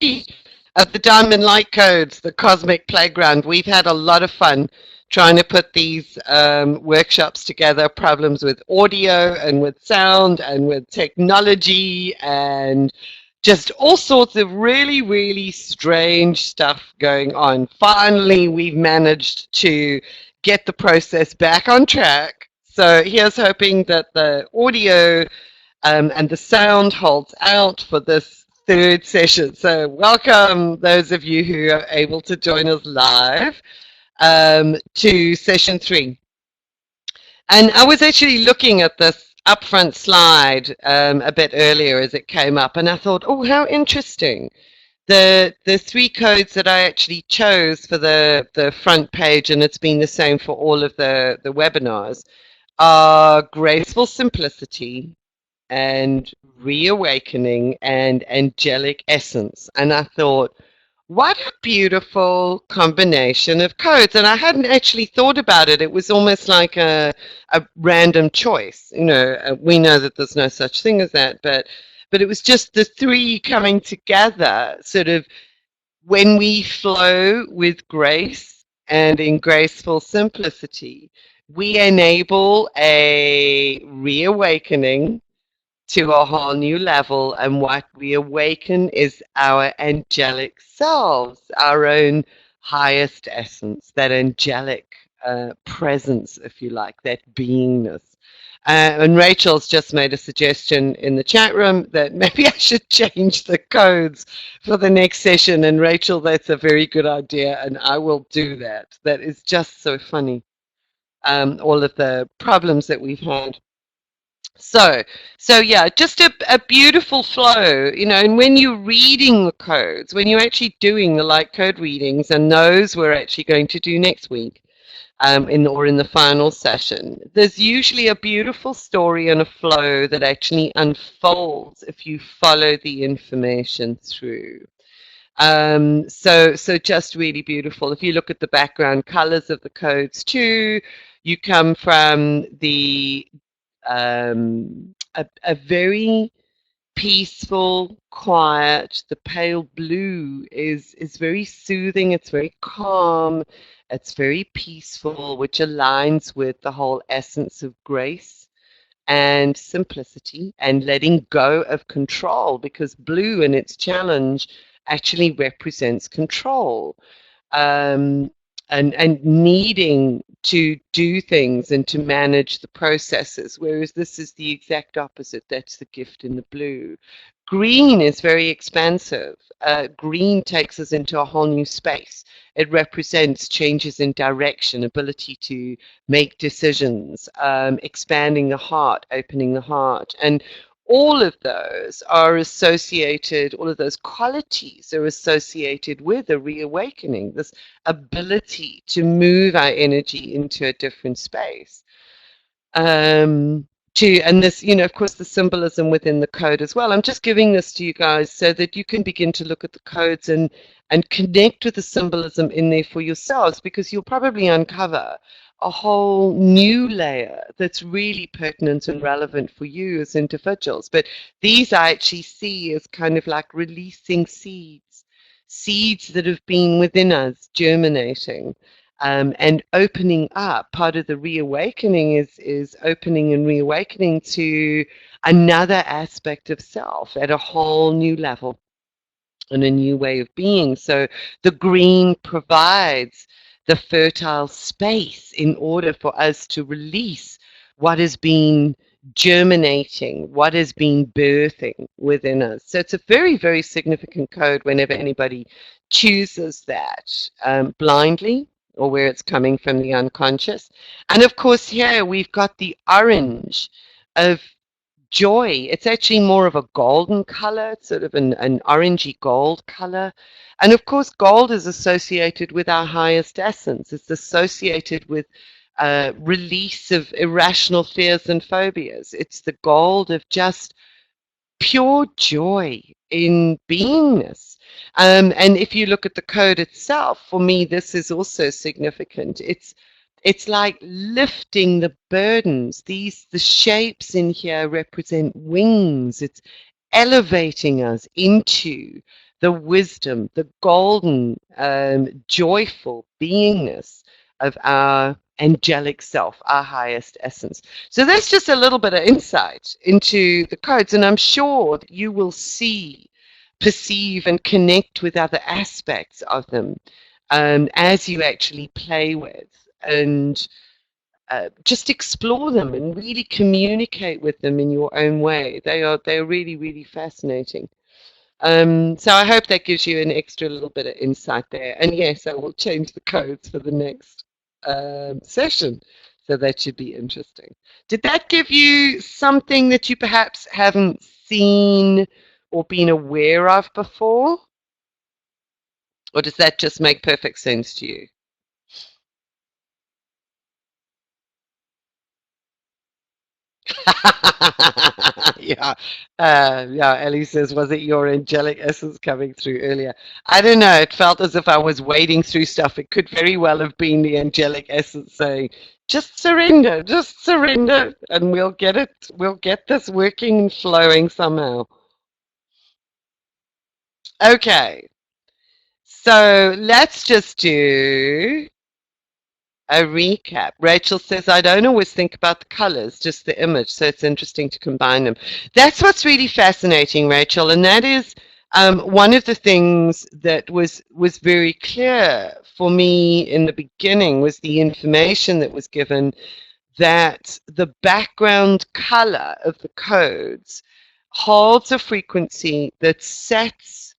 Of the Diamond Light Codes, the Cosmic Playground. We've had a lot of fun trying to put these workshops together, problems with audio and with sound and with technology and just all sorts of really, really strange stuff going on. Finally, we've managed to get the process back on track. So here's hoping that the audio and the sound holds out for this third session. So welcome those of you who are able to join us live to session 3. And I was actually looking at this upfront slide a bit earlier as it came up, and I thought, oh, how interesting. The 3 codes that I actually chose for the front page, and it's been the same for all of the webinars, are graceful simplicity, and reawakening, and angelic essence. And I thought, what a beautiful combination of codes. And I hadn't actually thought about it. It was almost like a random choice. You know, we know that there's no such thing as that, but it was just the 3 coming together, sort of when we flow with grace and in graceful simplicity, we enable a reawakening to a whole new level, and what we awaken is our angelic selves, our own highest essence, that angelic presence, if you like, that beingness. And Rachel's just made a suggestion in the chat room that maybe I should change the codes for the next session. And Rachel, that's a very good idea, and I will do that. That is just so funny. All of the problems that we've had. So yeah, just a beautiful flow, you know, and when you're reading the codes, when you're actually doing the light code readings, and those we're actually going to do next week, in the final session, there's usually a beautiful story and a flow that actually unfolds if you follow the information through. So just really beautiful. If you look at the background colors of the codes too, you come from a very peaceful, quiet. The pale blue is very soothing. It's very calm. It's very peaceful, which aligns with the whole essence of grace and simplicity and letting go of control, because blue in its challenge actually represents control. And needing to do things and to manage the processes, whereas this is the exact opposite. That's the gift in the blue. Green is very expansive. Green takes us into a whole new space. It represents changes in direction, ability to make decisions, expanding the heart, opening the heart. And all of those are associated, all of those qualities are associated with a reawakening, this ability to move our energy into a different space. And this, you know, of course, the symbolism within the code as well. I'm just giving this to you guys so that you can begin to look at the codes and connect with the symbolism in there for yourselves, because you'll probably uncover a whole new layer that's really pertinent and relevant for you as individuals. But these I actually see as kind of like releasing seeds that have been within us germinating. And opening up. Part of the reawakening is opening and reawakening to another aspect of self at a whole new level and a new way of being. So the green provides the fertile space in order for us to release what has been germinating, what has been birthing within us. So it's a very, very significant code whenever anybody chooses that blindly, or where it's coming from the unconscious. And of course, here we've got the orange of joy. It's actually more of a golden color. It's sort of an orangey gold color. And of course, gold is associated with our highest essence. It's associated with release of irrational fears and phobias. It's the gold of just pure joy in beingness. And if you look at the code itself, for me, this is also significant. It's like lifting the burdens. The shapes in here represent wings. It's elevating us into the wisdom, the golden, joyful beingness of our angelic self, our highest essence. So that's just a little bit of insight into the codes, and I'm sure that you will see, perceive, and connect with other aspects of them as you actually play with and just explore them and really communicate with them in your own way. They're really, really fascinating. So I hope that gives you an extra little bit of insight there. And yes, I will change the codes for the next session. So that should be interesting. Did that give you something that you perhaps haven't seen or been aware of before? Or does that just make perfect sense to you? Yeah, yeah. Ellie says, "Was it your angelic essence coming through earlier?" I don't know. It felt as if I was wading through stuff. It could very well have been the angelic essence saying, just surrender, and we'll get it. We'll get this working and flowing somehow." Okay, so let's just do a recap. Rachel says, I don't always think about the colors, just the image, so it's interesting to combine them. That's what's really fascinating, Rachel, and that is one of the things that was very clear for me in the beginning was the information that was given that the background color of the codes holds a frequency that sets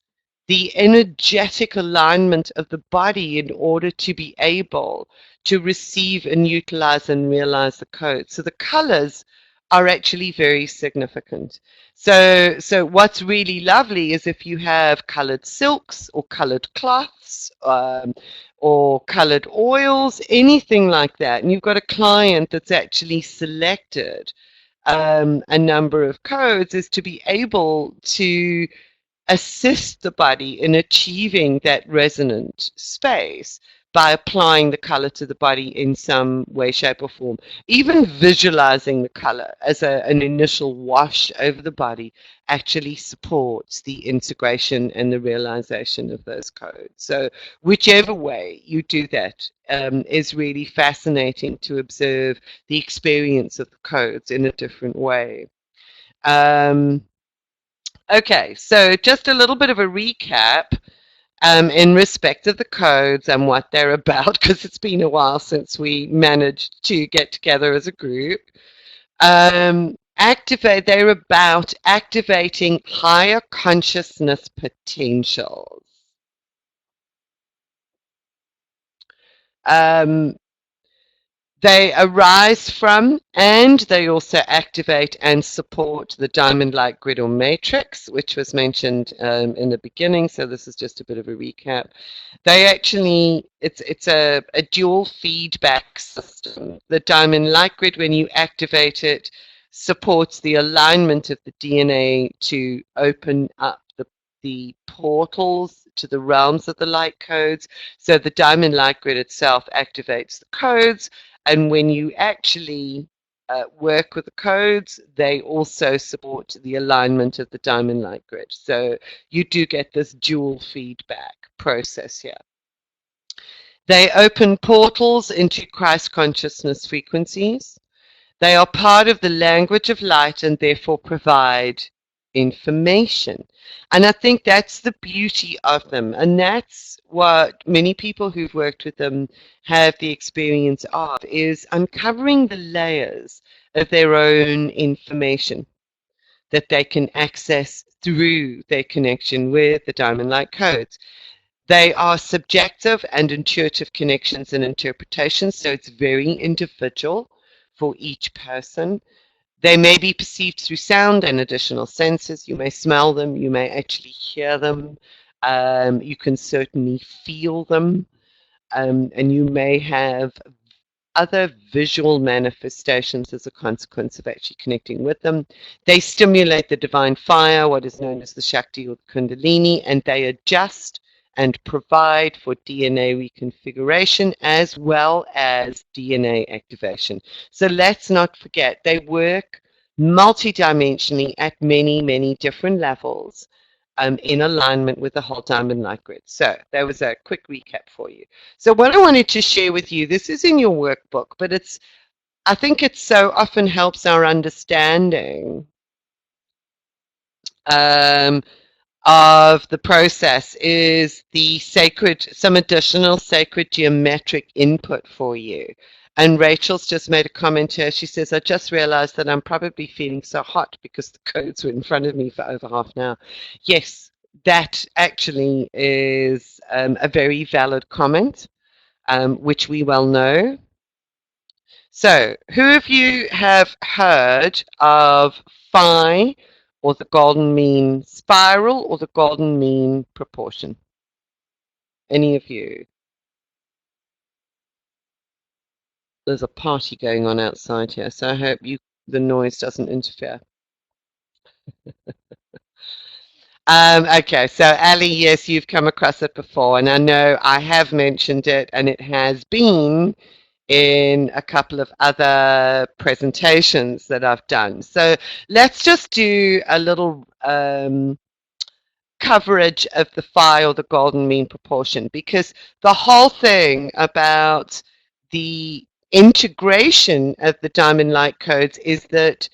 the energetic alignment of the body in order to be able to receive and utilize and realize the code. So the colors are actually very significant. So what's really lovely is if you have colored silks or colored cloths or colored oils, anything like that, and you've got a client that's actually selected a number of codes, is to be able to assist the body in achieving that resonant space by applying the color to the body in some way, shape, or form. Even visualizing the color as an initial wash over the body actually supports the integration and the realization of those codes. So whichever way you do that is really fascinating to observe the experience of the codes in a different way. Okay, so just a little bit of a recap in respect of the codes and what they're about, because it's been a while since we managed to get together as a group. They're about activating higher consciousness potentials. They arise from and they also activate and support the diamond light grid or matrix, which was mentioned in the beginning. So this is just a bit of a recap. They actually, it's a dual feedback system. The diamond light grid, when you activate it, supports the alignment of the DNA to open up the portals to the realms of the light codes. So the diamond light grid itself activates the codes, and when you actually work with the codes, they also support the alignment of the diamond light grid. So you do get this dual feedback process here. They open portals into Christ consciousness frequencies. They are part of the language of light and therefore provide information. And I think that's the beauty of them. And that's what many people who've worked with them have the experience of, is uncovering the layers of their own information that they can access through their connection with the Diamond Light codes. They are subjective and intuitive connections and interpretations, so it's very individual for each person. They may be perceived through sound and additional senses. You may smell them, you may actually hear them, you can certainly feel them, and you may have other visual manifestations as a consequence of actually connecting with them. They stimulate the divine fire, what is known as the Shakti or the Kundalini, and they adjust and provide for DNA reconfiguration as well as DNA activation. So let's not forget, they work multidimensionally at many, many different levels. in alignment with the whole diamond light grid. So that was a quick recap for you. So what I wanted to share with you, this is in your workbook, but I think it so often helps our understanding of the process, is some additional sacred geometric input for you. And Rachel's just made a comment here. She says, I just realized that I'm probably feeling so hot because the codes were in front of me for over half an hour. Yes, that actually is a very valid comment, which we well know. So, who of you have heard of phi, or the golden mean spiral, or the golden mean proportion? Any of you? There's a party going on outside here, so I hope the noise doesn't interfere. Okay, so Ali, yes, you've come across it before, and I know I have mentioned it, and it has been in a couple of other presentations that I've done. So let's just do a little coverage of the phi, or the golden mean proportion, because the whole thing about the integration of the diamond light codes is that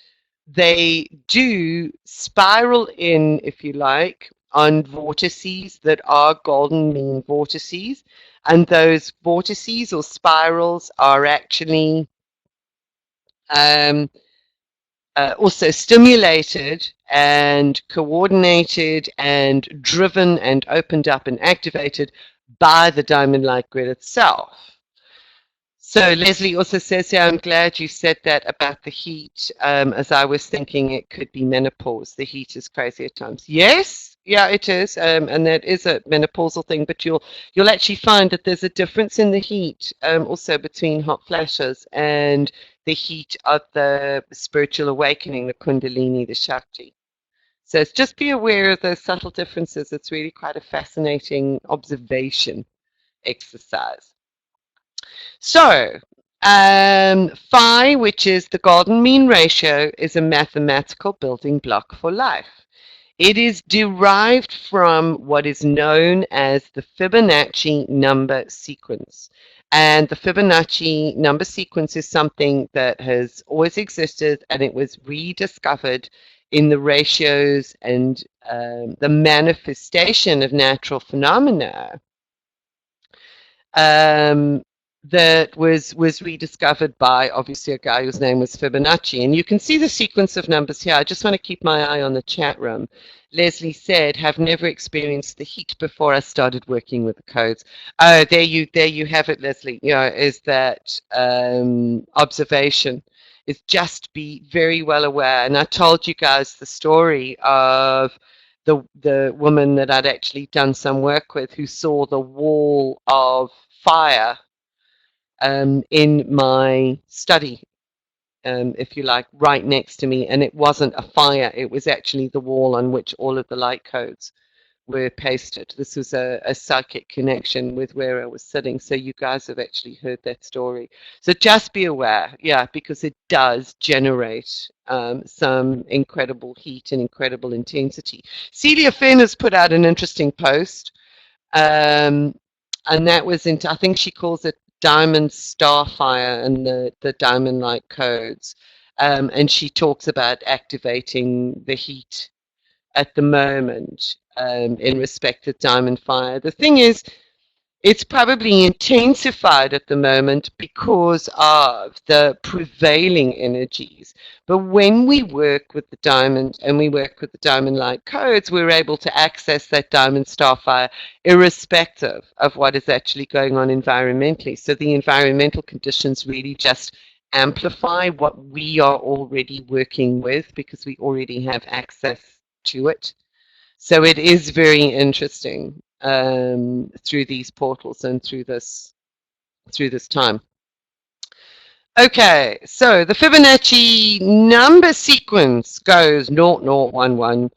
they do spiral in, if you like, on vortices that are golden mean vortices, and those vortices or spirals are actually also stimulated and coordinated and driven and opened up and activated by the diamond light grid itself. So Leslie also says here, I'm glad you said that about the heat, as I was thinking it could be menopause. The heat is crazy at times. Yes, yeah, it is, and that is a menopausal thing, but you'll actually find that there's a difference in the heat also between hot flashes and the heat of the spiritual awakening, the Kundalini, the Shakti. So just be aware of those subtle differences. It's really quite a fascinating observation exercise. So, phi, which is the golden mean ratio, is a mathematical building block for life. It is derived from what is known as the Fibonacci number sequence. And the Fibonacci number sequence is something that has always existed, and it was rediscovered in the ratios and the manifestation of natural phenomena that was rediscovered by, obviously, a guy whose name was Fibonacci. And you can see the sequence of numbers here. I just want to keep my eye on the chat room. Leslie said, have never experienced the heat before I started working with the codes. Oh, there you have it, Leslie. You know, is that observation, is just be very well aware. And I told you guys the story of the woman that I'd actually done some work with, who saw the wall of fire in my study, if you like, right next to me. And it wasn't a fire, it was actually the wall on which all of the light codes were pasted. This was a psychic connection with where I was sitting. So you guys have actually heard that story. So just be aware, yeah, because it does generate some incredible heat and incredible intensity. Celia Fenn has put out an interesting post, and that was into, I think she calls it Diamond Starfire and the Diamond Light codes. And she talks about activating the heat at the moment in respect of Diamond Fire. The thing is, it's probably intensified at the moment because of the prevailing energies. But when we work with the diamond and we work with the diamond light codes, we're able to access that diamond starfire irrespective of what is actually going on environmentally. So the environmental conditions really just amplify what we are already working with, because we already have access to it. So it is very interesting through these portals and through this time. Okay, so the Fibonacci number sequence goes 0, 0, 1, 1,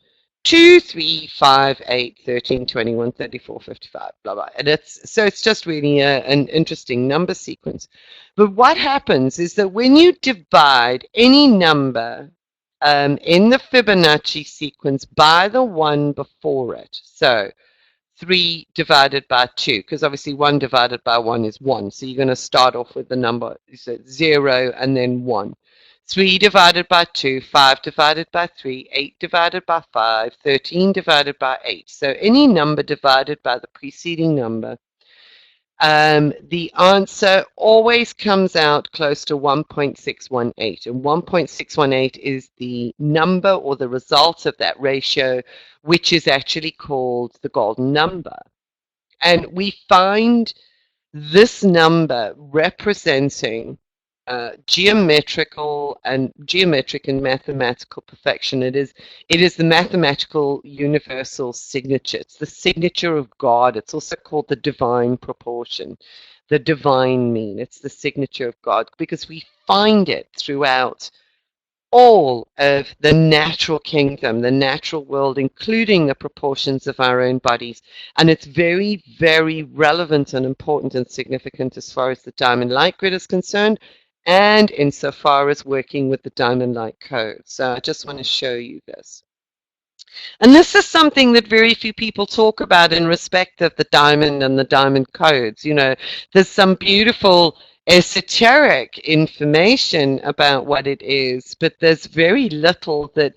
2, 3, 5, 8, 13, 21, 34, 55, blah, blah. And it's just really an interesting number sequence. But what happens is that when you divide any number in the Fibonacci sequence by the one before it. So 3 divided by 2, because obviously 1 divided by 1 is 1. So you're going to start off with the number, so 0 and then 1. 3 divided by 2, 5 divided by 3, 8 divided by 5, 13 divided by 8. So any number divided by the preceding number, the answer always comes out close to 1.618. And 1.618 is the number or the result of that ratio, which is actually called the golden number. And we find this number representing geometric and mathematical perfection. It is the mathematical universal signature. It's the signature of God. It's also called the divine proportion, the divine mean. It's the signature of God because we find it throughout all of the natural kingdom, the natural world, including the proportions of our own bodies. And it's very, very relevant and important and significant as far as the Diamond Light Grid is concerned, and insofar as working with the Diamond Light Code. So I just want to show you this. And this is something that very few people talk about in respect of the diamond and the diamond codes. You know, there's some beautiful esoteric information about what it is, but there's very little that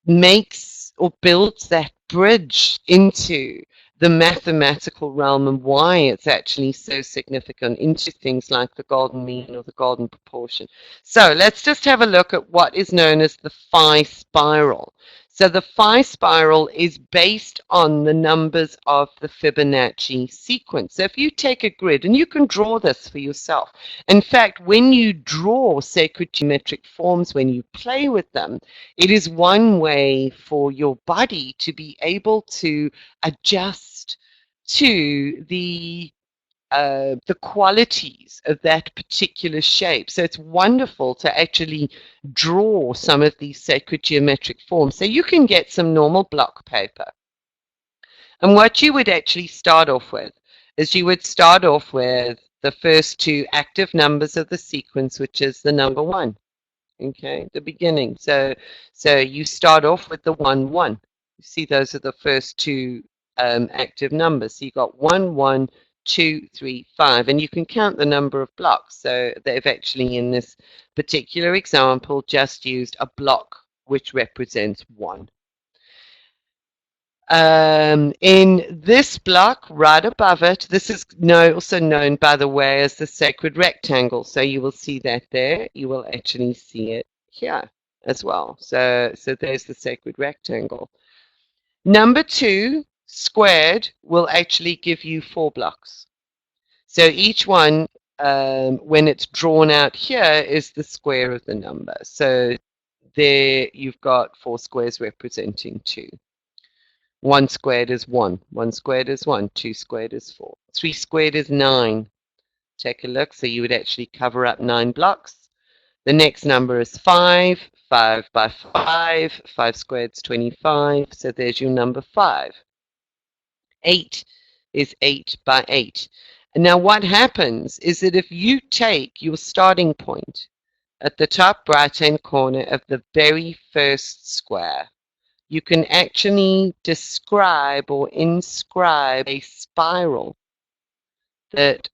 makes or builds that bridge into the mathematical realm and why it's actually so significant into things like the golden mean or the golden proportion. So let's just have a look at what is known as the phi spiral. So the phi spiral is based on the numbers of the Fibonacci sequence. So if you take a grid, and you can draw this for yourself. In fact, when you draw sacred geometric forms, when you play with them, it is one way for your body to be able to adjust to the qualities of that particular shape. So it's wonderful to actually draw some of these sacred geometric forms. So you can get some normal block paper. And what you would actually start off with is you would start off with the first 2 active numbers of the sequence, which is the number 1. Okay, the beginning. So you start off with the 1, 1. You see, those are the first 2 active numbers. So you got 1, 1, 2, 3, 5, and you can count the number of blocks. So they've actually, in this particular example, just used a block which represents 1. In this block, right above it, this is also known, by the way, as the sacred rectangle. So you will see that there. You will actually see it here as well. So there's the sacred rectangle. Number 2 squared will actually give you 4 blocks. So each one, when it's drawn out here, is the square of the number. So there you've got 4 squares representing 2. 1 squared is 1. 1 squared is 1. 2 squared is 4. 3 squared is 9. Take a look. So you would actually cover up 9 blocks. The next number is 5. 5 by 5. 5 squared is 25. So there's your number 5. 8 is 8 by 8. And now what happens is that if you take your starting point at the top right-hand corner of the very first square, you can actually describe or inscribe a spiral that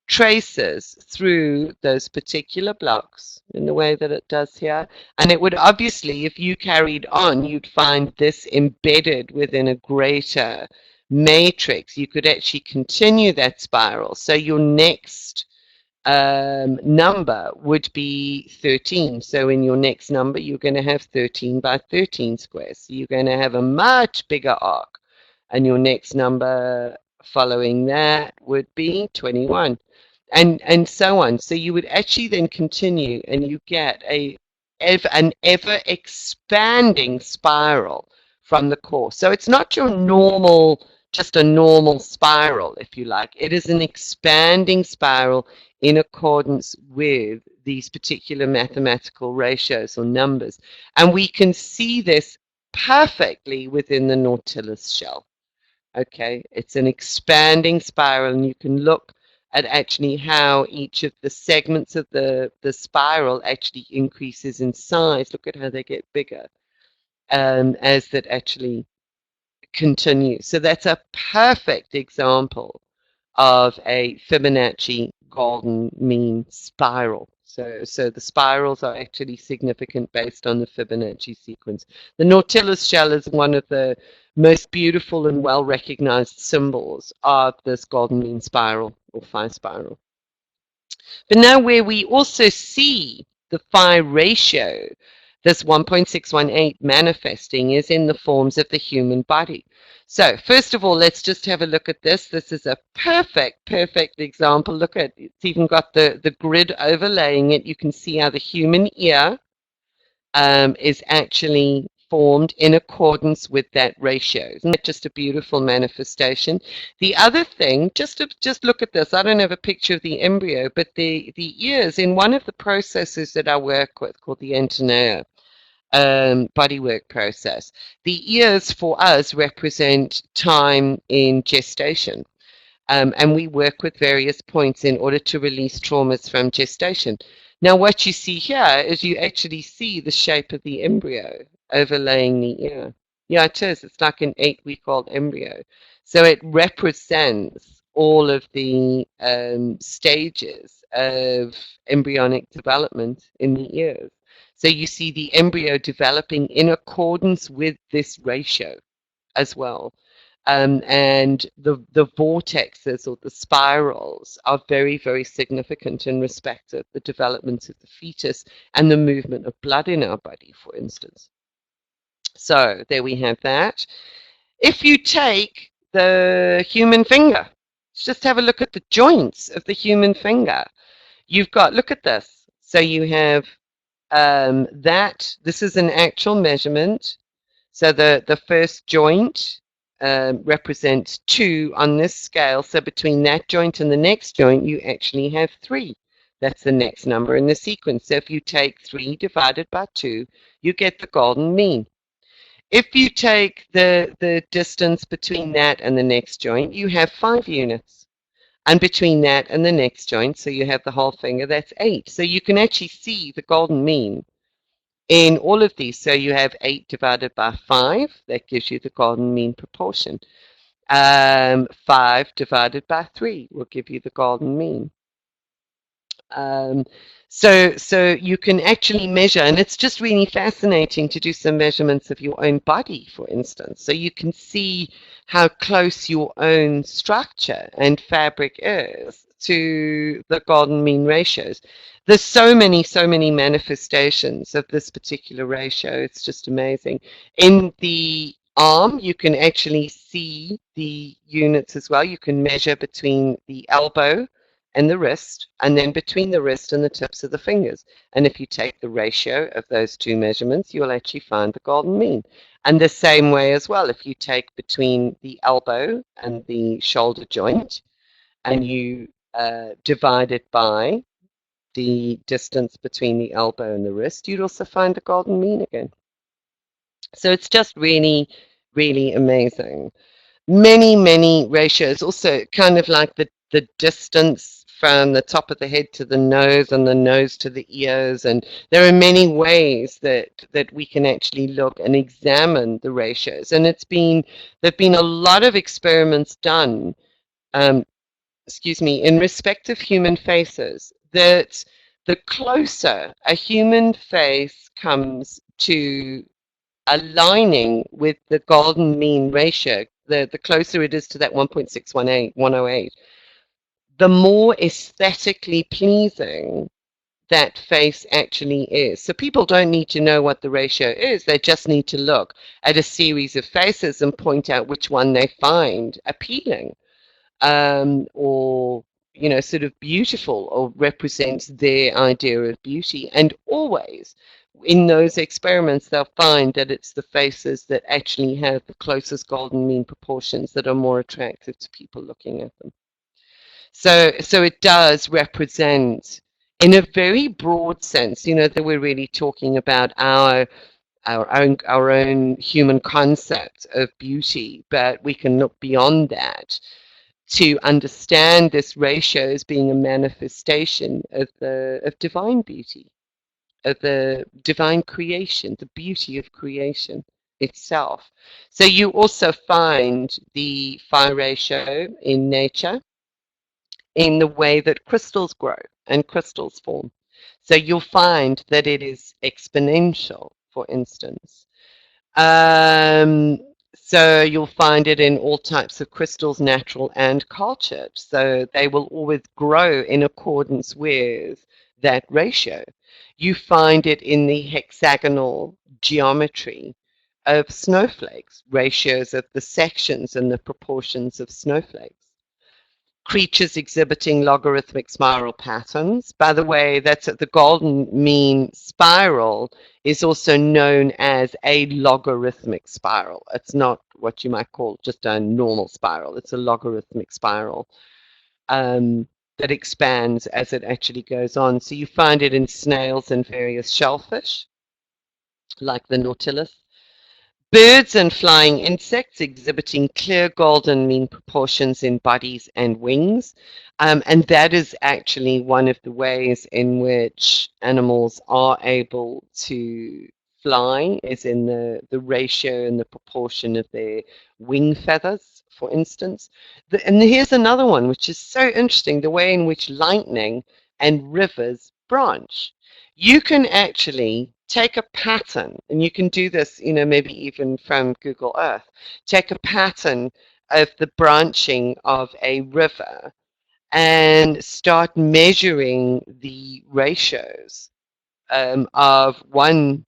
traces through those particular blocks in the way that it does here. And it would obviously, if you carried on, you'd find this embedded within a greater matrix. You could actually continue that spiral. So your next number would be 13. So in your next number, you're going to have 13 by 13 squares. So you're going to have a much bigger arc. And your next number following that would be 21. And so on. So you would actually then continue, and you get an ever expanding spiral from the core. So it's not your normal, just a normal spiral, if you like. It is an expanding spiral in accordance with these particular mathematical ratios or numbers. And we can see this perfectly within the Nautilus shell. Okay, it's an expanding spiral, and you can look at actually how each of the segments of the spiral actually increases in size. Look at how they get bigger as that actually continues. So that's a perfect example of a Fibonacci golden mean spiral. So the spirals are actually significant based on the Fibonacci sequence. The Nautilus shell is one of the most beautiful and well recognized symbols of this golden mean spiral or phi spiral. But now where we also see the phi ratio, this 1.618 manifesting, is in the forms of the human body. So first of all, let's just have a look at this. This is a perfect example. Look at it. It's even got the grid overlaying it. You can see how the human ear is actually formed in accordance with that ratio. Isn't that just a beautiful manifestation? The other thing, just look at this. I don't have a picture of the embryo, but the ears in one of the processes that I work with called the Antonia bodywork process, the ears for us represent time in gestation. And we work with various points in order to release traumas from gestation. Now, what you see here is you actually see the shape of the embryo overlaying the ear. Yeah, it is. It's like an 8-week-old embryo. So it represents all of the stages of embryonic development in the ears. So you see the embryo developing in accordance with this ratio as well. And the vortexes or the spirals are very significant in respect of the development of the fetus and the movement of blood in our body, for instance. So there we have that. If you take the human finger, let's just have a look at the joints of the human finger. You've got, look at this. So you have this is an actual measurement. So the first joint represents 2 on this scale. So between that joint and the next joint, you actually have 3. That's the next number in the sequence. So if you take 3 divided by 2, you get the golden mean. If you take the distance between that and the next joint, you have 5 units. And between that and the next joint, so you have the whole finger, that's 8. So you can actually see the golden mean in all of these. So you have 8 divided by 5, that gives you the golden mean proportion. 5 divided by 3 will give you the golden mean. So you can actually measure, and it's just really fascinating to do some measurements of your own body, for instance. So you can see how close your own structure and fabric is to the golden mean ratios. There's so many manifestations of this particular ratio. It's just amazing. In the arm, you can actually see the units as well. You can measure between the elbow and the wrist, and then between the wrist and the tips of the fingers. And if you take the ratio of those 2 measurements, you'll actually find the golden mean. And the same way as well, if you take between the elbow and the shoulder joint, and you divide it by the distance between the elbow and the wrist, you'd also find the golden mean again. So it's just really amazing. Many ratios, also kind of like the distance from the top of the head to the nose and the nose to the ears, and there are many ways that we can actually look and examine the ratios. And there've been a lot of experiments done in respect of human faces, that the closer a human face comes to aligning with the golden mean ratio, the closer it is to that 1.618, the more aesthetically pleasing that face actually is. So people don't need to know what the ratio is. They just need to look at a series of faces and point out which one they find appealing, or sort of beautiful, or represents their idea of beauty. And always in those experiments, they'll find that it's the faces that actually have the closest golden mean proportions that are more attractive to people looking at them. So it does represent, in a very broad sense, that we're really talking about our own human concept of beauty, but we can look beyond that to understand this ratio as being a manifestation of divine beauty, of the divine creation, the beauty of creation itself. So you also find the phi ratio in nature in the way that crystals grow and crystals form. So you'll find that it is exponential, for instance. Um, so you'll find it in all types of crystals, natural and cultured. So they will always grow in accordance with that ratio. You find it in the hexagonal geometry of snowflakes, ratios of the sections and the proportions of snowflakes. Creatures exhibiting logarithmic spiral patterns. By the way, that's the golden mean spiral is also known as a logarithmic spiral. It's not what you might call just a normal spiral. It's a logarithmic spiral that expands as it actually goes on. So you find it in snails and various shellfish, like the Nautilus. Birds and flying insects exhibiting clear golden mean proportions in bodies and wings. And that is actually one of the ways in which animals are able to fly, is in the ratio and the proportion of their wing feathers, for instance. And here's another one, which is so interesting, the way in which lightning and rivers branch. You can actually take a pattern, and you can do this, maybe even from Google Earth, take a pattern of the branching of a river and start measuring the ratios of one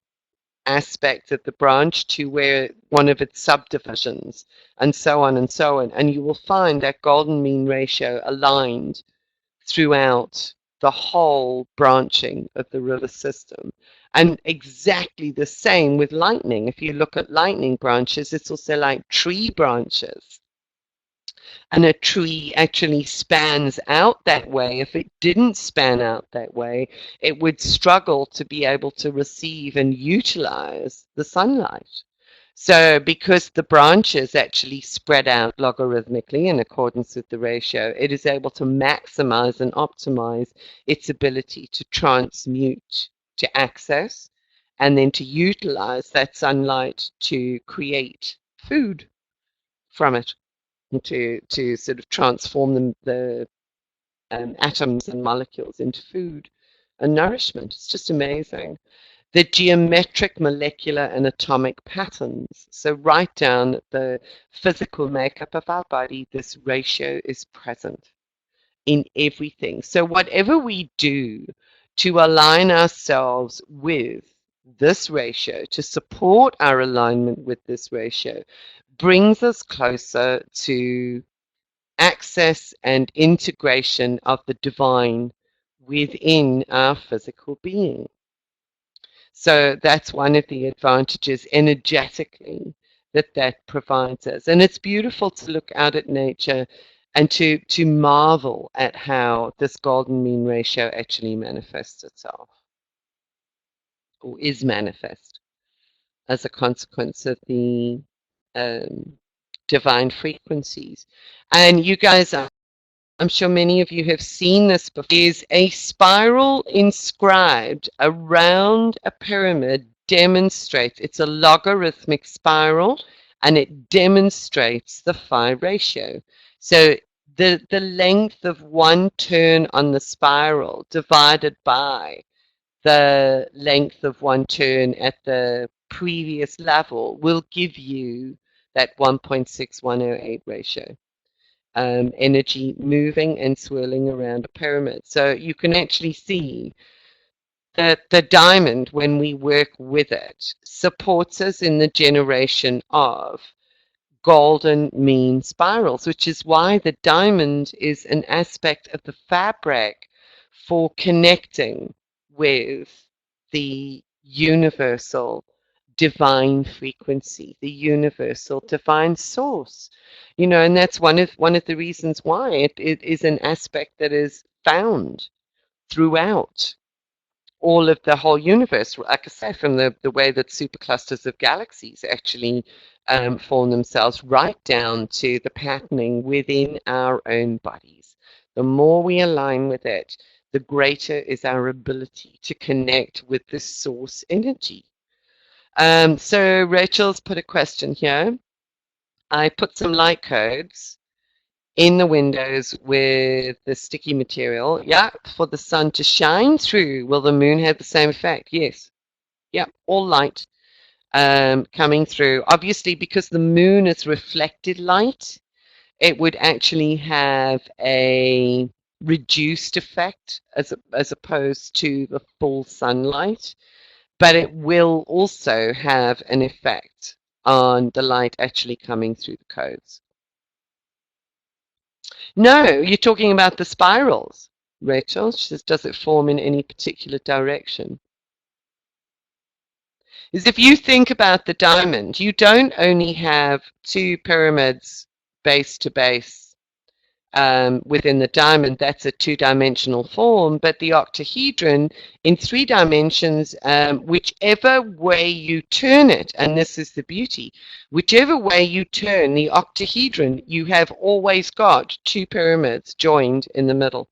aspect of the branch to where one of its subdivisions, and so on and so on. And you will find that golden mean ratio aligned throughout the whole branching of the river system. And exactly the same with lightning. If you look at lightning branches, it's also like tree branches. And a tree actually spans out that way. If it didn't span out that way, it would struggle to be able to receive and utilize the sunlight. So because the branches actually spread out logarithmically in accordance with the ratio, it is able to maximize and optimize its ability to transmute, to access, and then to utilize that sunlight to create food from it, and to sort of transform the atoms and molecules into food and nourishment. It's just amazing. The geometric, molecular, and atomic patterns. So write down the physical makeup of our body. This ratio is present in everything. So whatever we do to align ourselves with this ratio, to support our alignment with this ratio, brings us closer to access and integration of the divine within our physical being. So that's one of the advantages energetically that provides us. And it's beautiful to look out at nature and to marvel at how this golden mean ratio actually manifests itself, or is manifest as a consequence of the divine frequencies. And you guys are, I'm sure many of you have seen this before, is a spiral inscribed around a pyramid demonstrates, it's a logarithmic spiral, and it demonstrates the phi ratio. So the length of one turn on the spiral divided by the length of one turn at the previous level will give you that 1.6108 ratio. Energy moving and swirling around a pyramid. So you can actually see that the diamond, when we work with it, supports us in the generation of golden mean spirals, which is why the diamond is an aspect of the fabric for connecting with the universal divine frequency, the universal divine source. And that's one of the reasons why it is an aspect that is found throughout all of the whole universe, like I say, from the way that superclusters of galaxies actually form themselves right down to the patterning within our own bodies. The more we align with it, the greater is our ability to connect with the source energy. So Rachel's put a question here. I put some light codes in the windows with the sticky material. Yeah, for the sun to shine through. Will the moon have the same effect? Yes. Yeah, all light coming through. Obviously, because the moon is reflected light, it would actually have a reduced effect as opposed to the full sunlight, but it will also have an effect on the light actually coming through the codes. No, you're talking about the spirals, Rachel. She says, does it form in any particular direction? Is if you think about the diamond, you don't only have two pyramids base to base within the diamond, that's a two-dimensional form, but the octahedron in 3 dimensions, whichever way you turn it, and this is the beauty, whichever way you turn the octahedron, you have always got 2 pyramids joined in the middle.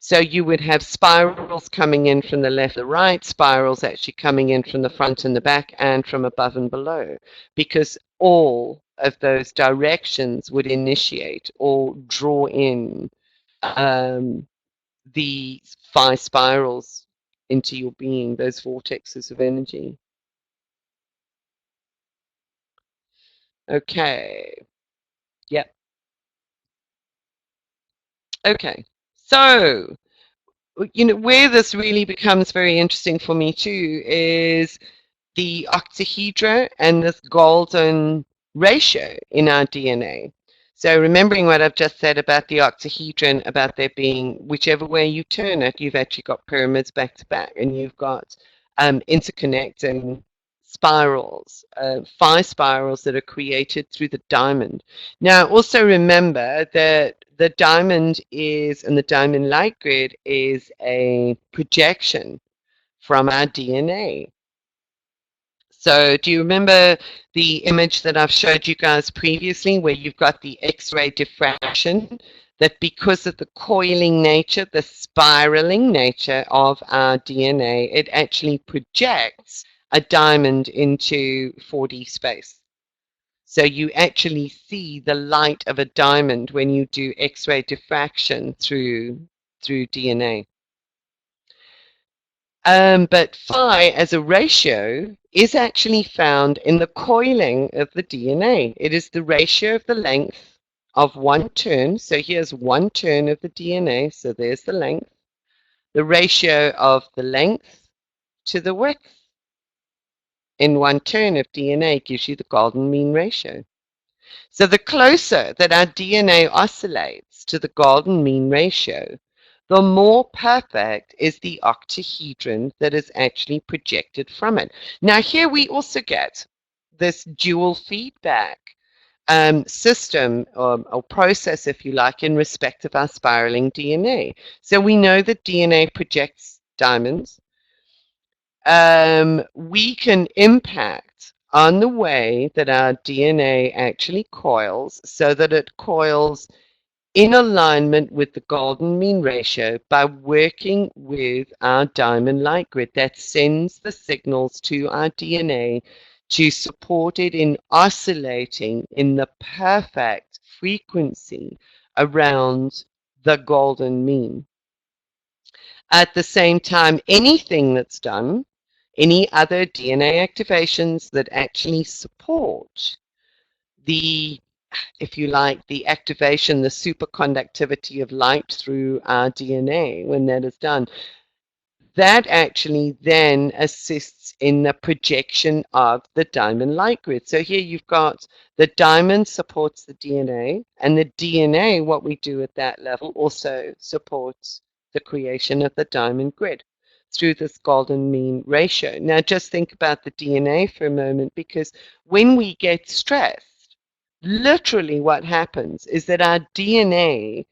So you would have spirals coming in from the left and the right, spirals actually coming in from the front and the back, and from above and below, because all of those directions would initiate or draw in the 5 spirals into your being, those vortexes of energy. Okay. Yep. Okay. So, where this really becomes very interesting for me too is the octahedra and this golden ratio in our DNA. So remembering what I've just said about the octahedron, about there being, whichever way you turn it, you've actually got pyramids back to back, and you've got interconnecting spirals, 5 spirals that are created through the diamond. Now, also remember that the diamond is, and the diamond light grid is a projection from our DNA. So do you remember the image that I've showed you guys previously where you've got the X-ray diffraction, that because of the coiling nature, the spiraling nature of our DNA, it actually projects a diamond into 4D space. So you actually see the light of a diamond when you do X-ray diffraction through DNA. But phi as a ratio is actually found in the coiling of the DNA. It is the ratio of the length of one turn. So here's one turn of the DNA. So there's the length. The ratio of the length to the width in one turn of DNA gives you the golden mean ratio. So the closer that our DNA oscillates to the golden mean ratio, the more perfect is the octahedron that is actually projected from it. Now here we also get this dual feedback system or process, if you like, in respect of our spiraling DNA. So we know that DNA projects diamonds. We can impact on the way that our DNA actually coils so that it coils in alignment with the golden mean ratio by working with our diamond light grid that sends the signals to our DNA to support it in oscillating in the perfect frequency around the golden mean. At the same time, anything that's done, any other DNA activations that actually support the, if you like, the activation, the superconductivity of light through our DNA, when that is done, that actually then assists in the projection of the diamond light grid. So here you've got the diamond supports the DNA, and the DNA, what we do at that level, also supports the creation of the diamond grid through this golden mean ratio. Now just think about the DNA for a moment, because when we get stressed, literally what happens is that our DNA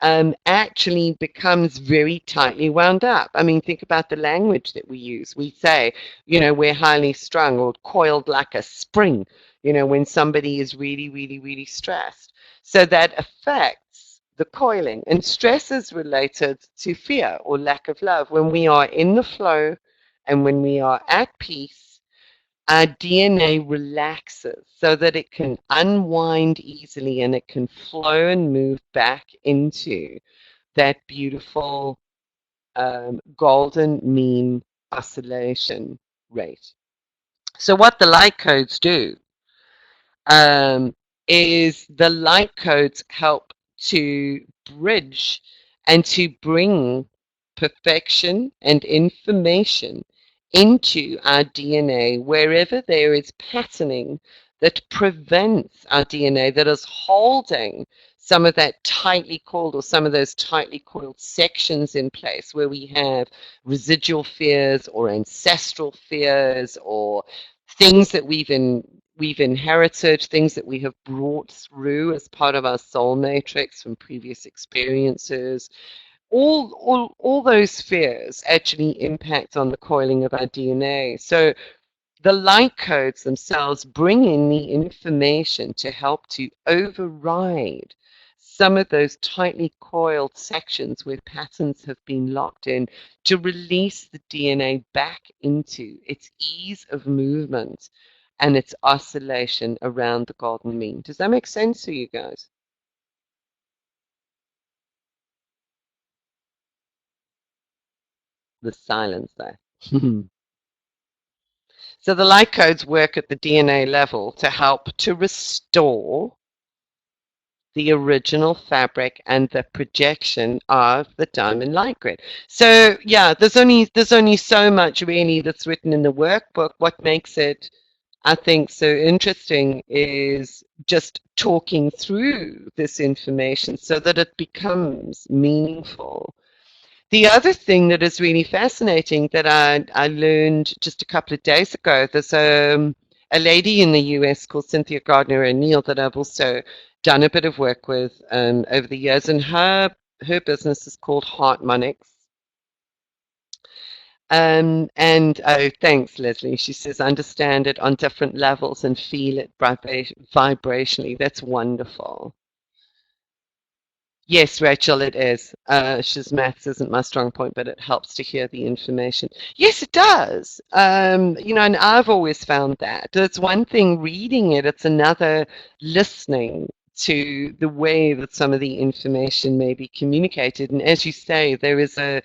actually becomes very tightly wound up. I mean, think about the language that we use. We say, we're highly strung or coiled like a spring, when somebody is really, really, really stressed. So that affects the coiling. And stress is related to fear or lack of love. When we are in the flow and when we are at peace, our DNA relaxes so that it can unwind easily and it can flow and move back into that beautiful golden mean oscillation rate. So, what the light codes do um, is the light codes help to bridge and to bring perfection and information into our DNA wherever there is patterning that prevents our DNA, that is holding some of that tightly coiled or some of those tightly coiled sections in place where we have residual fears or ancestral fears or things that we've inherited, things that we have brought through as part of our soul matrix from previous experiences. All those fears actually impact on the coiling of our DNA. So the light codes themselves bring in the information to help to override some of those tightly coiled sections where patterns have been locked in, to release the DNA back into its ease of movement and its oscillation around the golden mean. Does that make sense to you guys? The silence there. So the light codes work at the DNA level to help to restore the original fabric and the projection of the diamond light grid. So yeah, there's only so much really that's written in the workbook. What makes it, I think, so interesting is just talking through this information so that it becomes meaningful. The other thing that is really fascinating that I learned just a couple of days ago, there's a lady in the US called Cynthia Gardner O'Neill that I've also done a bit of work with over the years, and her business is called Harmonics. And oh, thanks, Leslie. She says, understand it on different levels and feel it vibrationally. That's wonderful. Yes, Rachel, it is. She's maths isn't my strong point, but it helps to hear the information. Yes, it does. And I've always found that. It's one thing reading it, it's another listening to the way that some of the information may be communicated. And as you say, there is a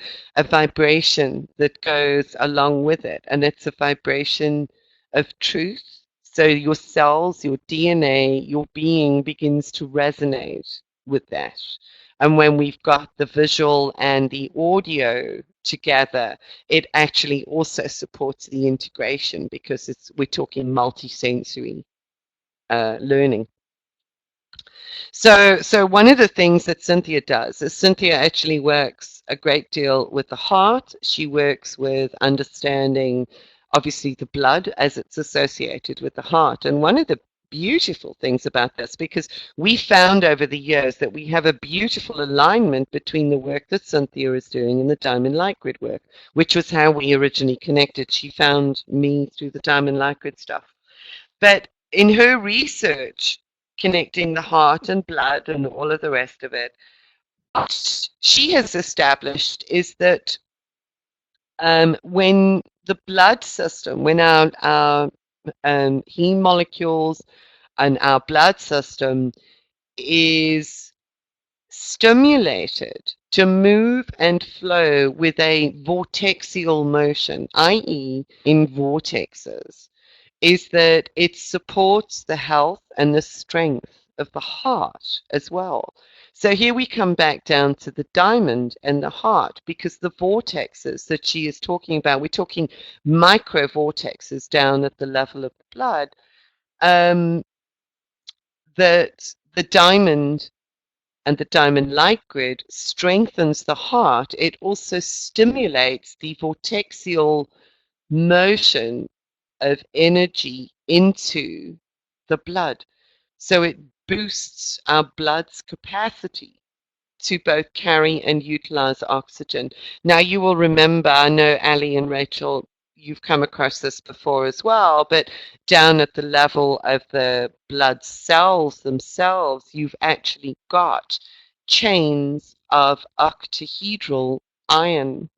vibration that goes along with it, and it's a vibration of truth. So your cells, your DNA, your being begins to resonate with that. And when we've got the visual and the audio together, it actually also supports the integration because we're talking multisensory learning. So one of the things that Cynthia does is Cynthia actually works a great deal with the heart. She works with understanding, obviously, the blood as it's associated with the heart. And one of the beautiful things about this, because we found over the years that we have a beautiful alignment between the work that Cynthia is doing and the Diamond Light Grid work, which was how we originally connected. She found me through the Diamond Light Grid stuff. But in her research, connecting the heart and blood and all of the rest of it, what she has established is that when the blood system, when our heme molecules and our blood system is stimulated to move and flow with a vortexial motion, i.e., in vortexes, is that it supports the health and the strength of the heart as well. So here we come back down to the diamond and the heart, because the vortexes that she is talking about, we're talking micro vortexes down at the level of the blood, that the diamond and the diamond light grid strengthens the heart. It also stimulates the vortexial motion of energy into the blood. So it boosts our blood's capacity to both carry and utilize oxygen. Now, you will remember, I know Ali and Rachel, you've come across this before as well, but down at the level of the blood cells themselves, you've actually got chains of octahedral iron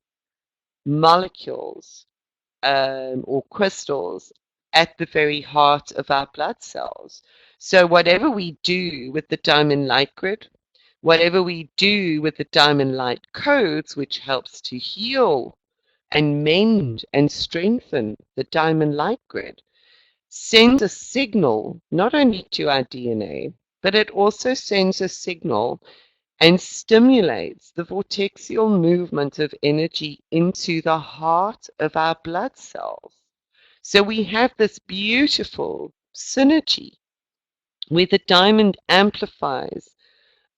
molecules or crystals at the very heart of our blood cells. So whatever we do with the diamond light grid, whatever we do with the diamond light codes, which helps to heal and mend and strengthen the diamond light grid, sends a signal not only to our DNA, but it also sends a signal and stimulates the vortexial movement of energy into the heart of our blood cells. So we have this beautiful synergy where the diamond amplifies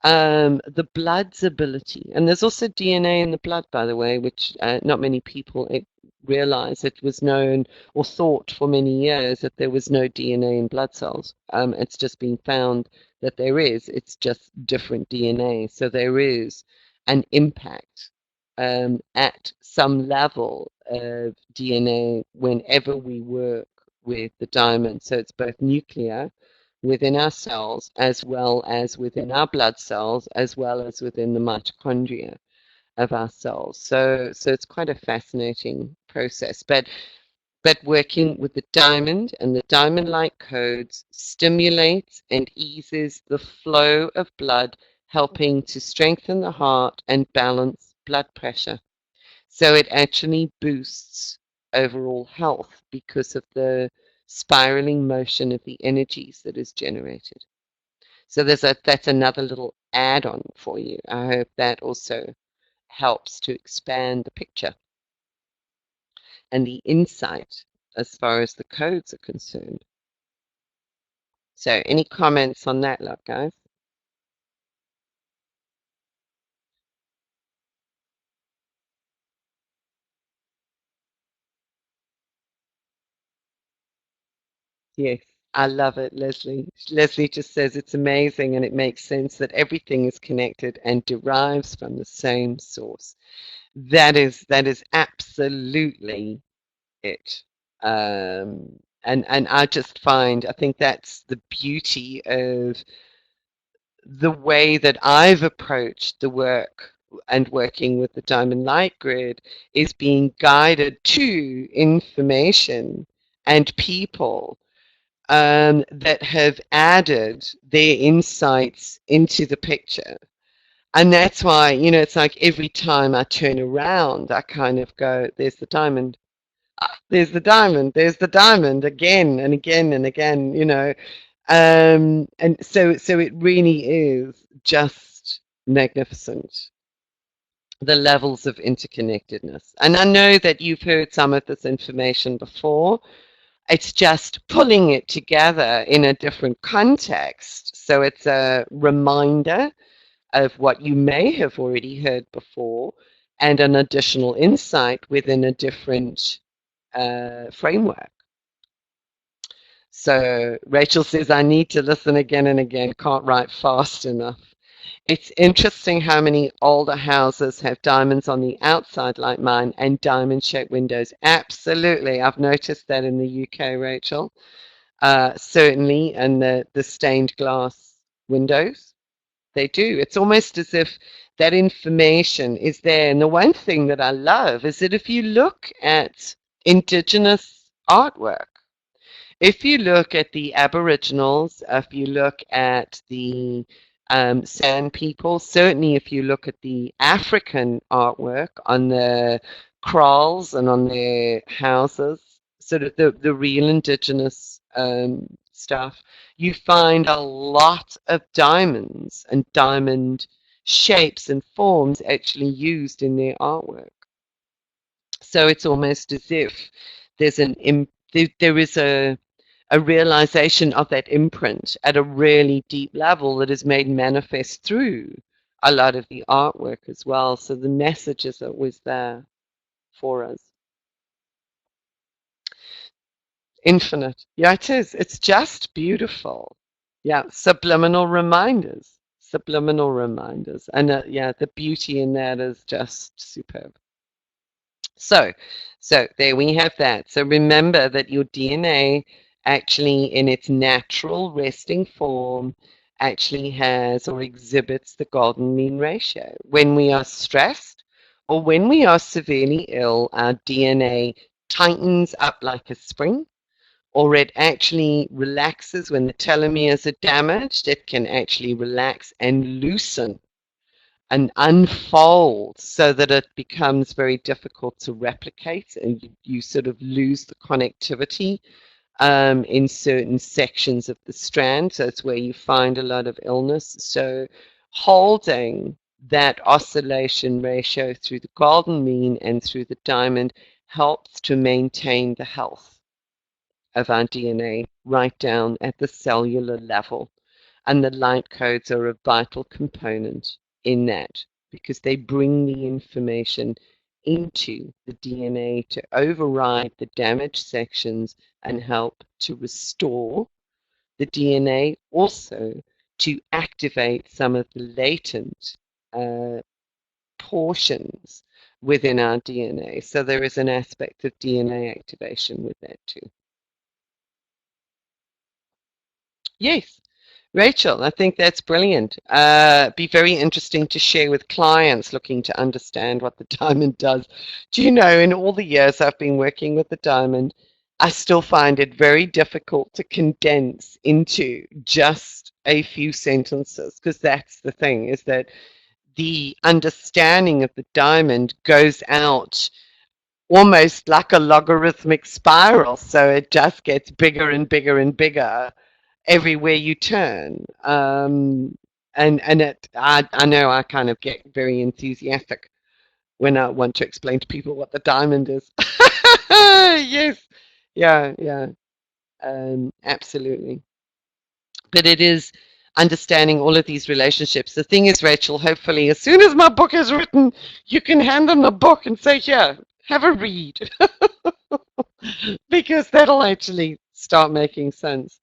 the blood's ability. And there's also DNA in the blood, by the way, which not many people realize. It was known or thought for many years that there was no DNA in blood cells. It's just been found that there is. It's just different DNA. So there is an impact at some level of DNA whenever we work with the diamond. So it's both nuclear within our cells, as well as within our blood cells, as well as within the mitochondria of our cells. So it's quite a fascinating process. But working with the diamond and the diamond light codes stimulates and eases the flow of blood, helping to strengthen the heart and balance blood pressure. So it actually boosts overall health because of the spiraling motion of the energies that is generated. So that's another little add-on for you. I hope that also helps to expand the picture and the insight as far as the codes are concerned. So any comments on that, love, guys? Yes, I love it, Leslie. Leslie just says it's amazing and it makes sense that everything is connected and derives from the same source. That is absolutely it. And I just find I think that's the beauty of the way that I've approached the work and working with the Diamond Light Grid is being guided to information and people that have added their insights into the picture. And that's why, it's like every time I turn around, I kind of go, there's the diamond. There's the diamond. There's the diamond again and again and again. And so it really is just magnificent, the levels of interconnectedness. And I know that you've heard some of this information before. It's just pulling it together in a different context. So it's a reminder of what you may have already heard before and an additional insight within a different framework. So Rachel says, I need to listen again and again, can't write fast enough. It's interesting how many older houses have diamonds on the outside like mine and diamond-shaped windows. Absolutely. I've noticed that in the UK, Rachel. Certainly, and the stained glass windows. They do. It's almost as if that information is there. And the one thing that I love is that if you look at Indigenous artwork, if you look at the Aboriginals, if you look at the Sand people, certainly if you look at the African artwork on the kraals and on their houses, sort of the real Indigenous stuff, you find a lot of diamonds and diamond shapes and forms actually used in their artwork. So it's almost as if there's there is a realization of that imprint at a really deep level that is made manifest through a lot of the artwork as well. So the message is always there for us. Infinite. Yeah, it is. It's just beautiful. Yeah, subliminal reminders. subliminal reminders. And yeah, the beauty in that is just superb. So, so there we have that. So remember that your DNA actually in its natural resting form actually has or exhibits the golden mean ratio. When we are stressed or when we are severely ill, our DNA tightens up like a spring, or it actually relaxes when the telomeres are damaged. It can actually relax and loosen and unfold so that it becomes very difficult to replicate, and you sort of lose the connectivity in certain sections of the strand. So it's where you find a lot of illness. So holding that oscillation ratio through the golden mean and through the diamond helps to maintain the health of our DNA right down at the cellular level. And the light codes are a vital component in that because they bring the information into the DNA to override the damaged sections and help to restore the DNA, also to activate some of the latent portions within our DNA. So there is an aspect of DNA activation with that too. Yes. Rachel, I think that's brilliant. Be very interesting to share with clients looking to understand what the diamond does. Do you know, in all the years I've been working with the diamond, I still find it very difficult to condense into just a few sentences, because that's the thing, is that the understanding of the diamond goes out almost like a logarithmic spiral. So it just gets bigger and bigger and bigger everywhere you turn. I know I kind of get very enthusiastic when I want to explain to people what the diamond is. Yes, yeah, yeah, absolutely. But it is understanding all of these relationships. The thing is, Rachel, hopefully, as soon as my book is written, you can hand them the book and say, here, have a read. Because that'll actually start making sense.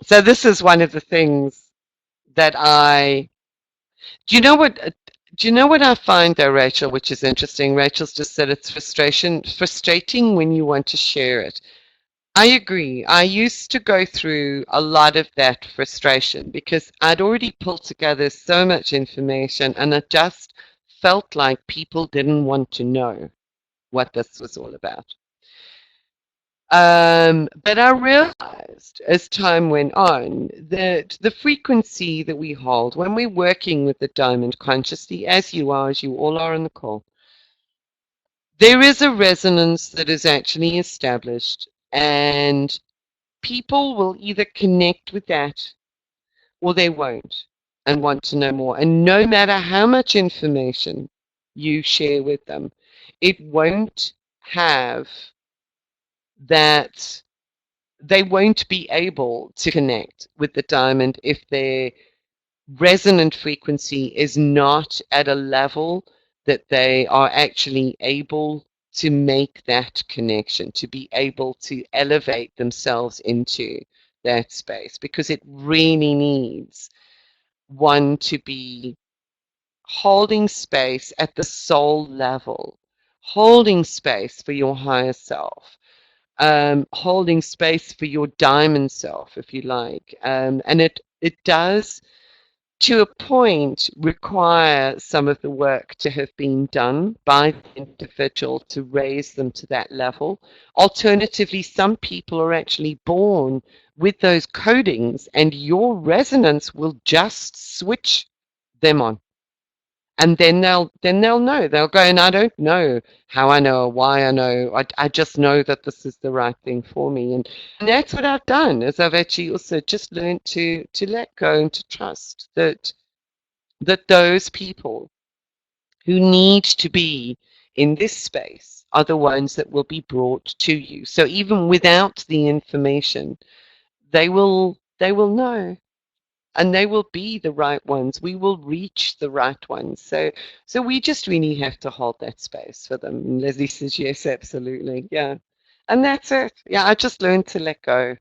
So this is one of the things that do you know what do you know what I find though, Rachel, which is interesting? Rachel's just said it's frustrating when you want to share it. I agree. I used to go through a lot of that frustration because I'd already pulled together so much information and it just felt like people didn't want to know what this was all about. But I realized as time went on that the frequency that we hold when we're working with the diamond consciously, as you are, as you all are on the call, there is a resonance that is actually established, and people will either connect with that or they won't and want to know more. And no matter how much information you share with them, it won't have that they won't be able to connect with the diamond if their resonant frequency is not at a level that they are actually able to make that connection, to be able to elevate themselves into that space, because it really needs one to be holding space at the soul level, holding space for your higher self, holding space for your diamond self, if you like. And it does, to a point, require some of the work to have been done by the individual to raise them to that level. Alternatively, some people are actually born with those codings, and your resonance will just switch them on, and then they'll know. They'll go, and I don't know how I know or why I know. I just know that this is the right thing for me, and that's what I've done. Is I've actually also just learned to let go and to trust that those people who need to be in this space are the ones that will be brought to you. So even without the information, they will know, and they will be the right ones. We will reach the right ones. So we just really have to hold that space for them. And Leslie says, yes, absolutely. Yeah. And that's it. Yeah, I just learned to let go.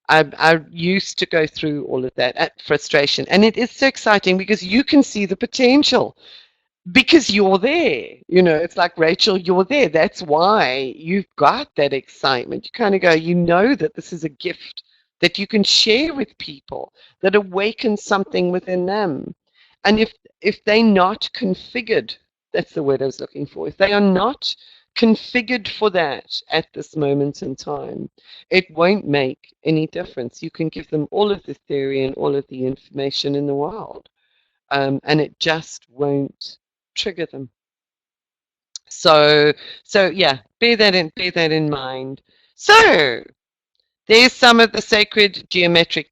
I used to go through all of that at frustration, and it is so exciting because you can see the potential because you're there. You know, it's like, Rachel, you're there. That's why you've got that excitement. You kind of go, you know that this is a gift that you can share with people that awakens something within them. And if they're not configured, that's the word I was looking for. If they are not configured for that at this moment in time, it won't make any difference. You can give them all of the theory and all of the information in the world, and it just won't trigger them. So yeah, bear that in mind. So there's some of the sacred geometric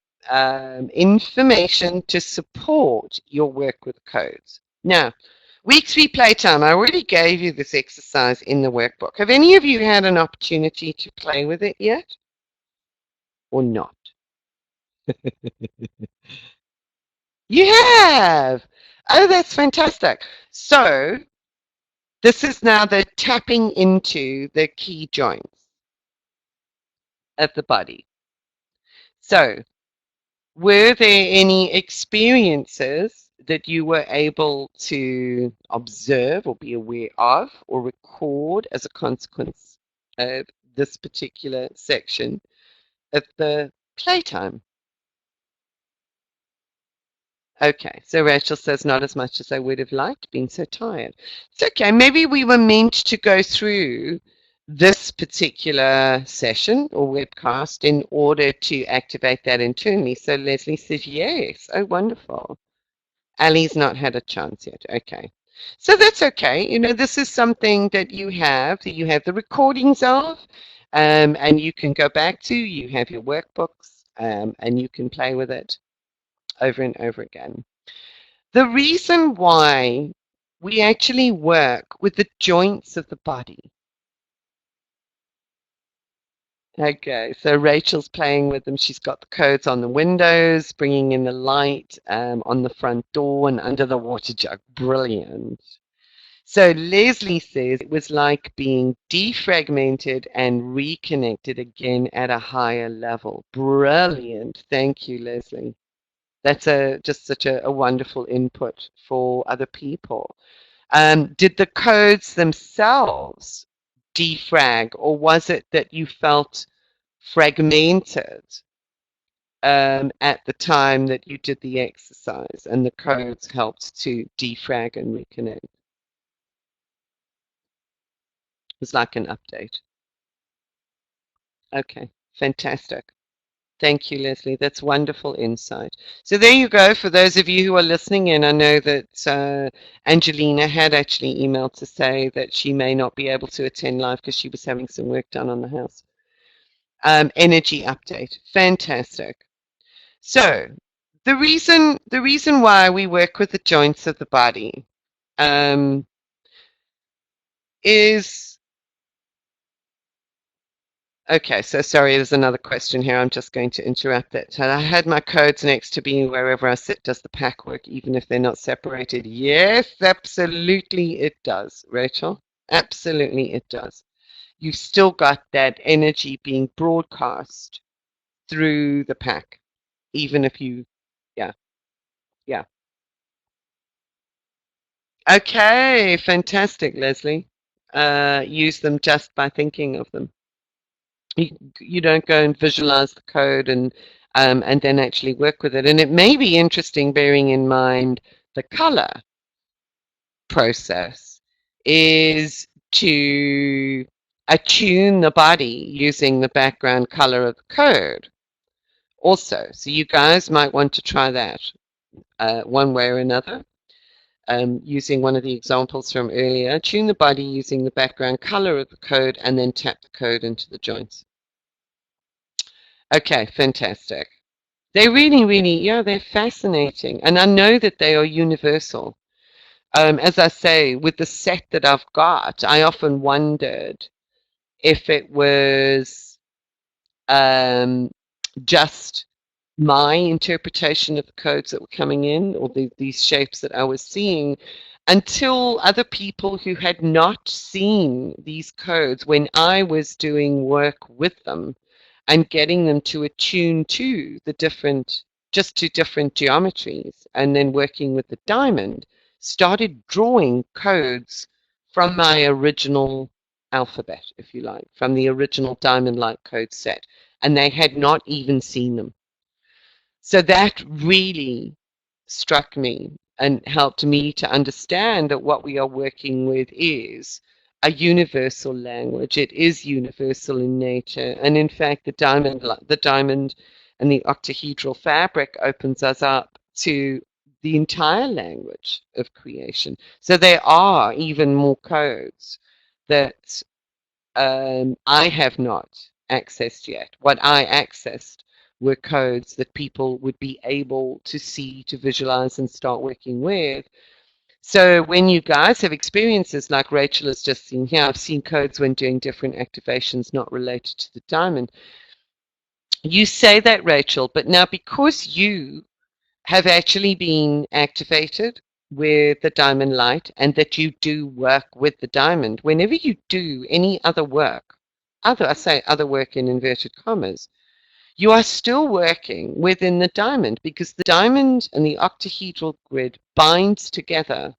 information to support your work with codes. Now, week 3 playtime. I already gave you this exercise in the workbook. Have any of you had an opportunity to play with it yet, or not? You have. Oh, that's fantastic. So this is now the tapping into the key joints of the body. So, were there any experiences that you were able to observe or be aware of or record as a consequence of this particular section of the playtime? Okay, so Rachel says, not as much as I would have liked, being so tired. It's okay, maybe we were meant to go through this particular session or webcast in order to activate that internally. So Leslie says, yes. Oh, wonderful. Ali's not had a chance yet. Okay. So that's okay. You know, this is something that you have the recordings of, and you can go back to. You have your workbooks, and you can play with it over and over again. The reason why we actually work with the joints of the body. Okay, so Rachel's playing with them. She's got the codes on the windows, bringing in the light on the front door and under the water jug. Brilliant. So Leslie says it was like being defragmented and reconnected again at a higher level. Brilliant. Thank you, Leslie. That's just such a wonderful input for other people. Did the codes themselves defrag, or was it that you felt fragmented at the time that you did the exercise and the codes helped to defrag and reconnect? It was like an update. Okay, fantastic. Thank you, Leslie. That's wonderful insight. So there you go. For those of you who are listening in, I know that Angelina had actually emailed to say that she may not be able to attend live because she was having some work done on the house. Energy update. Fantastic. So the reason why we work with the joints of the body is okay. So sorry, there's another question here. I'm just going to interrupt that. I had my codes next to me wherever I sit. Does the pack work even if they're not separated? Yes, absolutely it does, Rachel. Absolutely it does. You've still got that energy being broadcast through the pack, even if you, yeah, yeah. Okay, fantastic, Leslie. Use them just by thinking of them. You don't go and visualize the code and then actually work with it. And it may be interesting, bearing in mind the color process, is to attune the body using the background color of the code also. So you guys might want to try that one way or another. Using one of the examples from earlier, tune the body using the background color of the code and then tap the code into the joints. Okay, fantastic. They really, yeah, they're fascinating. And I know that they are universal. As I say, with the set that I've got, I often wondered if it was just my interpretation of the codes that were coming in, or these shapes that I was seeing, until other people who had not seen these codes when I was doing work with them and getting them to attune to the different, just to different geometries, and then working with the diamond, started drawing codes from my original alphabet, if you like, from the original diamond light code set, and they had not even seen them. So that really struck me and helped me to understand that what we are working with is a universal language. It is universal in nature, and in fact, the diamond, and the octahedral fabric opens us up to the entire language of creation. So there are even more codes that I have not accessed yet. What I accessed were codes that people would be able to see, to visualize, and start working with. So when you guys have experiences like Rachel has just seen here, I've seen codes when doing different activations not related to the diamond. You say that, Rachel, but now because you have actually been activated with the diamond light and that you do work with the diamond, whenever you do any other work, I say other work in inverted commas, you are still working within the diamond, because the diamond and the octahedral grid binds together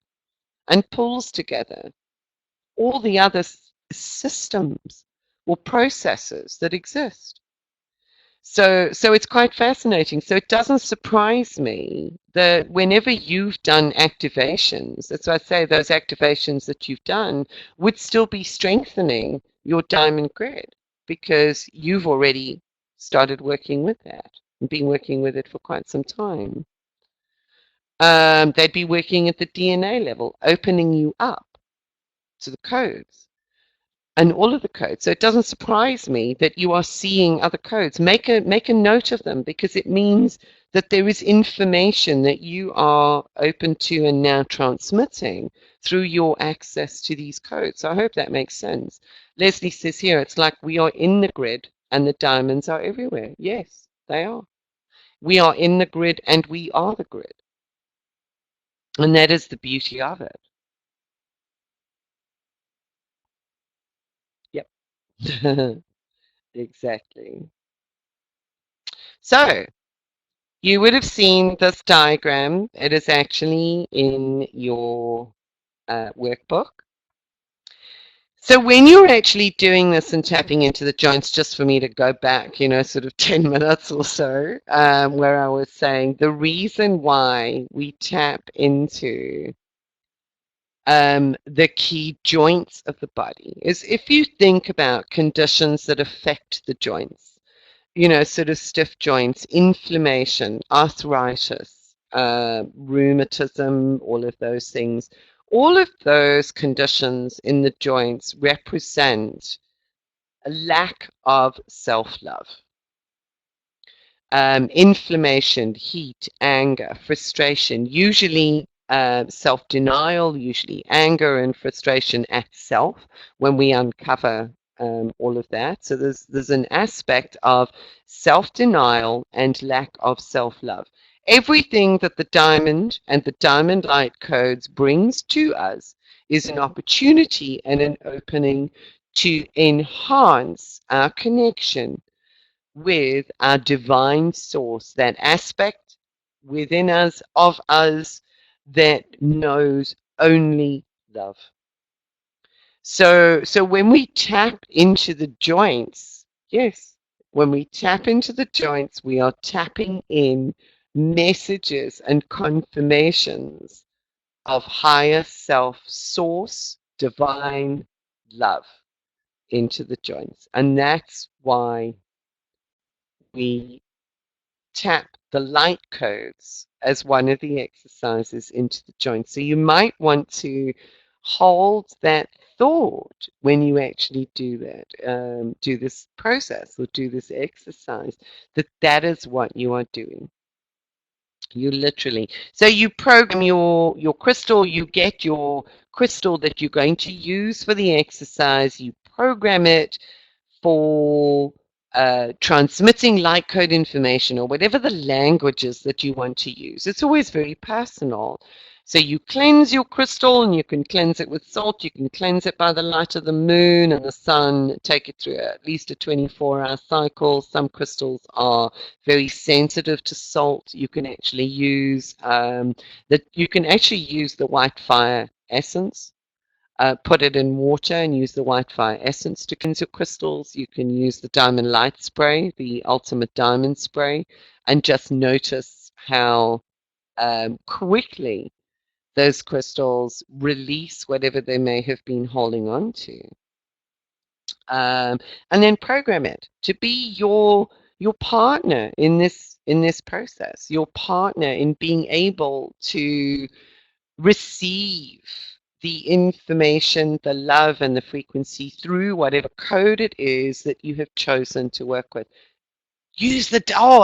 and pulls together all the other systems or processes that exist. So it's quite fascinating. So it doesn't surprise me that whenever you've done activations, that's why I say those activations that you've done would still be strengthening your diamond grid, because you've already started working with that and been working with it for quite some time. They'd be working at the DNA level, opening you up to the codes and all of the codes. So it doesn't surprise me that you are seeing other codes. Make a note of them, because it means that there is information that you are open to and now transmitting through your access to these codes. So I hope that makes sense. Leslie says here, it's like we are in the grid and the diamonds are everywhere. Yes, they are. We are in the grid and we are the grid. And that is the beauty of it. Yep. Exactly. So you would have seen this diagram. It is actually in your workbook. So when you're actually doing this and tapping into the joints, just for me to go back, sort of 10 minutes or so, where I was saying the reason why we tap into the key joints of the body is, if you think about conditions that affect the joints, sort of stiff joints, inflammation, arthritis, rheumatism, all of those things. All of those conditions in the joints represent a lack of self-love. Inflammation, heat, anger, frustration, usually self-denial, usually anger and frustration at self when we uncover all of that. So there's an aspect of self-denial and lack of self-love. Everything that the diamond and the diamond light codes brings to us is an opportunity and an opening to enhance our connection with our divine source, that aspect within us, of us, that knows only love. So when we tap into the joints, yes, when we tap into the joints, we are tapping in messages and confirmations of higher self source, divine love into the joints. And that's why we tap the light codes as one of the exercises into the joints. So you might want to hold that thought when you actually do that, do this process or do this exercise, that is what you are doing. You literally, so you program your crystal, you get your crystal that you're going to use for the exercise, you program it for transmitting light code information, or whatever the languages that you want to use. It's always very personal. So you cleanse your crystal, and you can cleanse it with salt. You can cleanse it by the light of the moon and the sun. Take it through at least a 24-hour cycle. Some crystals are very sensitive to salt. You can actually use the white fire essence. Put it in water and use the white fire essence to cleanse your crystals. You can use the diamond light spray, the ultimate diamond spray, and just notice how quickly those crystals release whatever they may have been holding on to. And then program it to be your partner in this process, your partner in being able to receive the information, the love, and the frequency through whatever code it is that you have chosen to work with.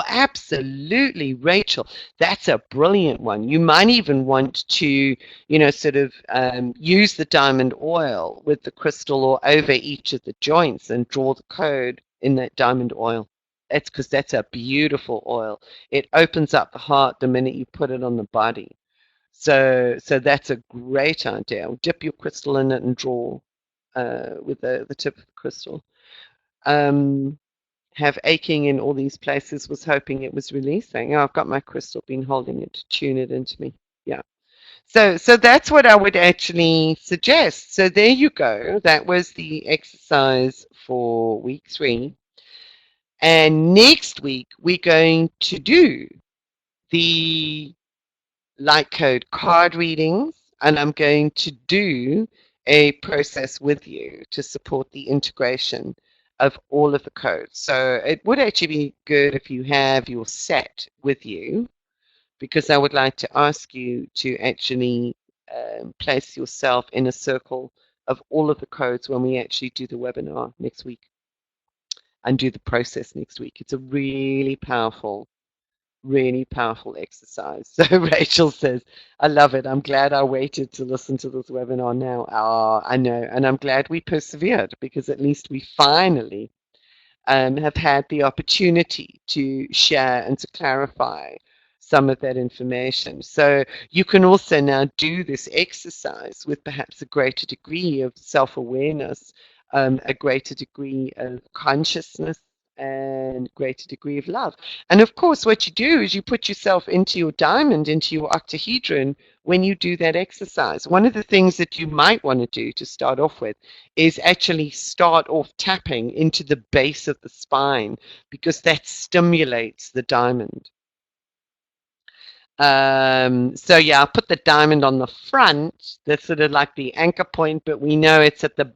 Absolutely, Rachel. That's a brilliant one. You might even want to, sort of use the diamond oil with the crystal or over each of the joints and draw the code in that diamond oil. That's because that's a beautiful oil. It opens up the heart the minute you put it on the body. So that's a great idea. Dip your crystal in it and draw with the tip of the crystal. Have aching in all these places, was hoping it was releasing. Oh, I've got my crystal, been holding it to tune it into me. Yeah. So that's what I would actually suggest. So there you go. That was the exercise for week 3. And next week, we're going to do the light code card readings, and I'm going to do a process with you to support the integration of all of the codes. So it would actually be good if you have your set with you, because I would like to ask you to actually place yourself in a circle of all of the codes when we actually do the webinar next week and do the process next week. It's a really powerful exercise. So Rachel says, I love it. I'm glad I waited to listen to this webinar now. Oh, I know. And I'm glad we persevered, because at least we finally have had the opportunity to share and to clarify some of that information. So you can also now do this exercise with perhaps a greater degree of self-awareness, a greater degree of consciousness, and greater degree of love. And of course, what you do is you put yourself into your diamond, into your octahedron, when you do that exercise. One of the things that you might want to do to start off with is actually start off tapping into the base of the spine, because that stimulates the diamond. So yeah, I'll put the diamond on the front. That's sort of like the anchor point, but we know it's at the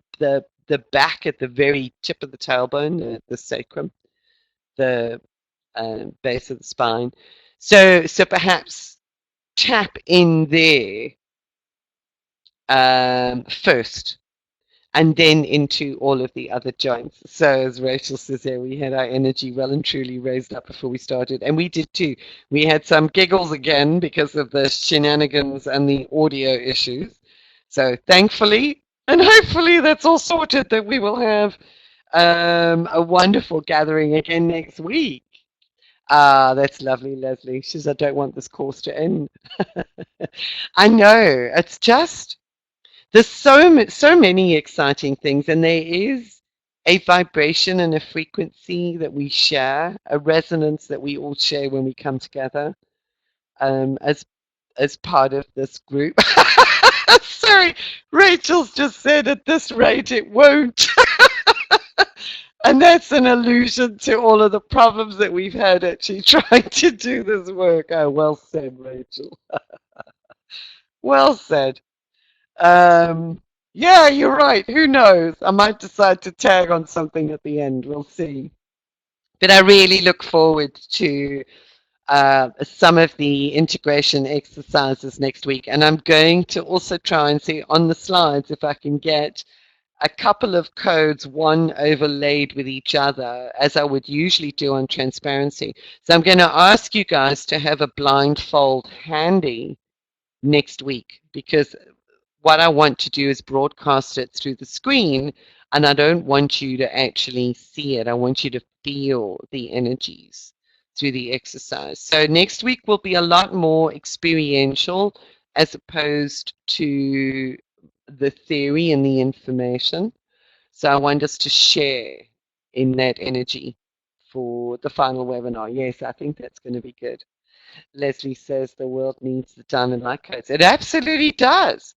back, at the very tip of the tailbone, the sacrum, the base of the spine. So perhaps tap in there first, and then into all of the other joints. So as Rachel says there, we had our energy well and truly raised up before we started, and we did too. We had some giggles again because of the shenanigans and the audio issues. So thankfully, and hopefully that's all sorted, that we will have a wonderful gathering again next week. Ah, that's lovely, Leslie. She says, I don't want this course to end. I know. It's just, there's so many exciting things, and there is a vibration and a frequency that we share, a resonance that we all share when we come together as part of this group. Sorry, Rachel's just said at this rate it won't. And that's an allusion to all of the problems that we've had actually trying to do this work. Oh, well said, Rachel. Well said. Yeah, you're right. Who knows? I might decide to tag on something at the end. We'll see. But I really look forward to some of the integration exercises next week. And I'm going to also try and see on the slides if I can get a couple of codes, one overlaid with each other, as I would usually do on transparency. So I'm going to ask you guys to have a blindfold handy next week, because what I want to do is broadcast it through the screen, and I don't want you to actually see it. I want you to feel the energies through the exercise. So next week will be a lot more experiential as opposed to the theory and the information. So I want us to share in that energy for the final webinar. Yes, I think that's going to be good. Leslie says the world needs the diamond light codes. It absolutely does.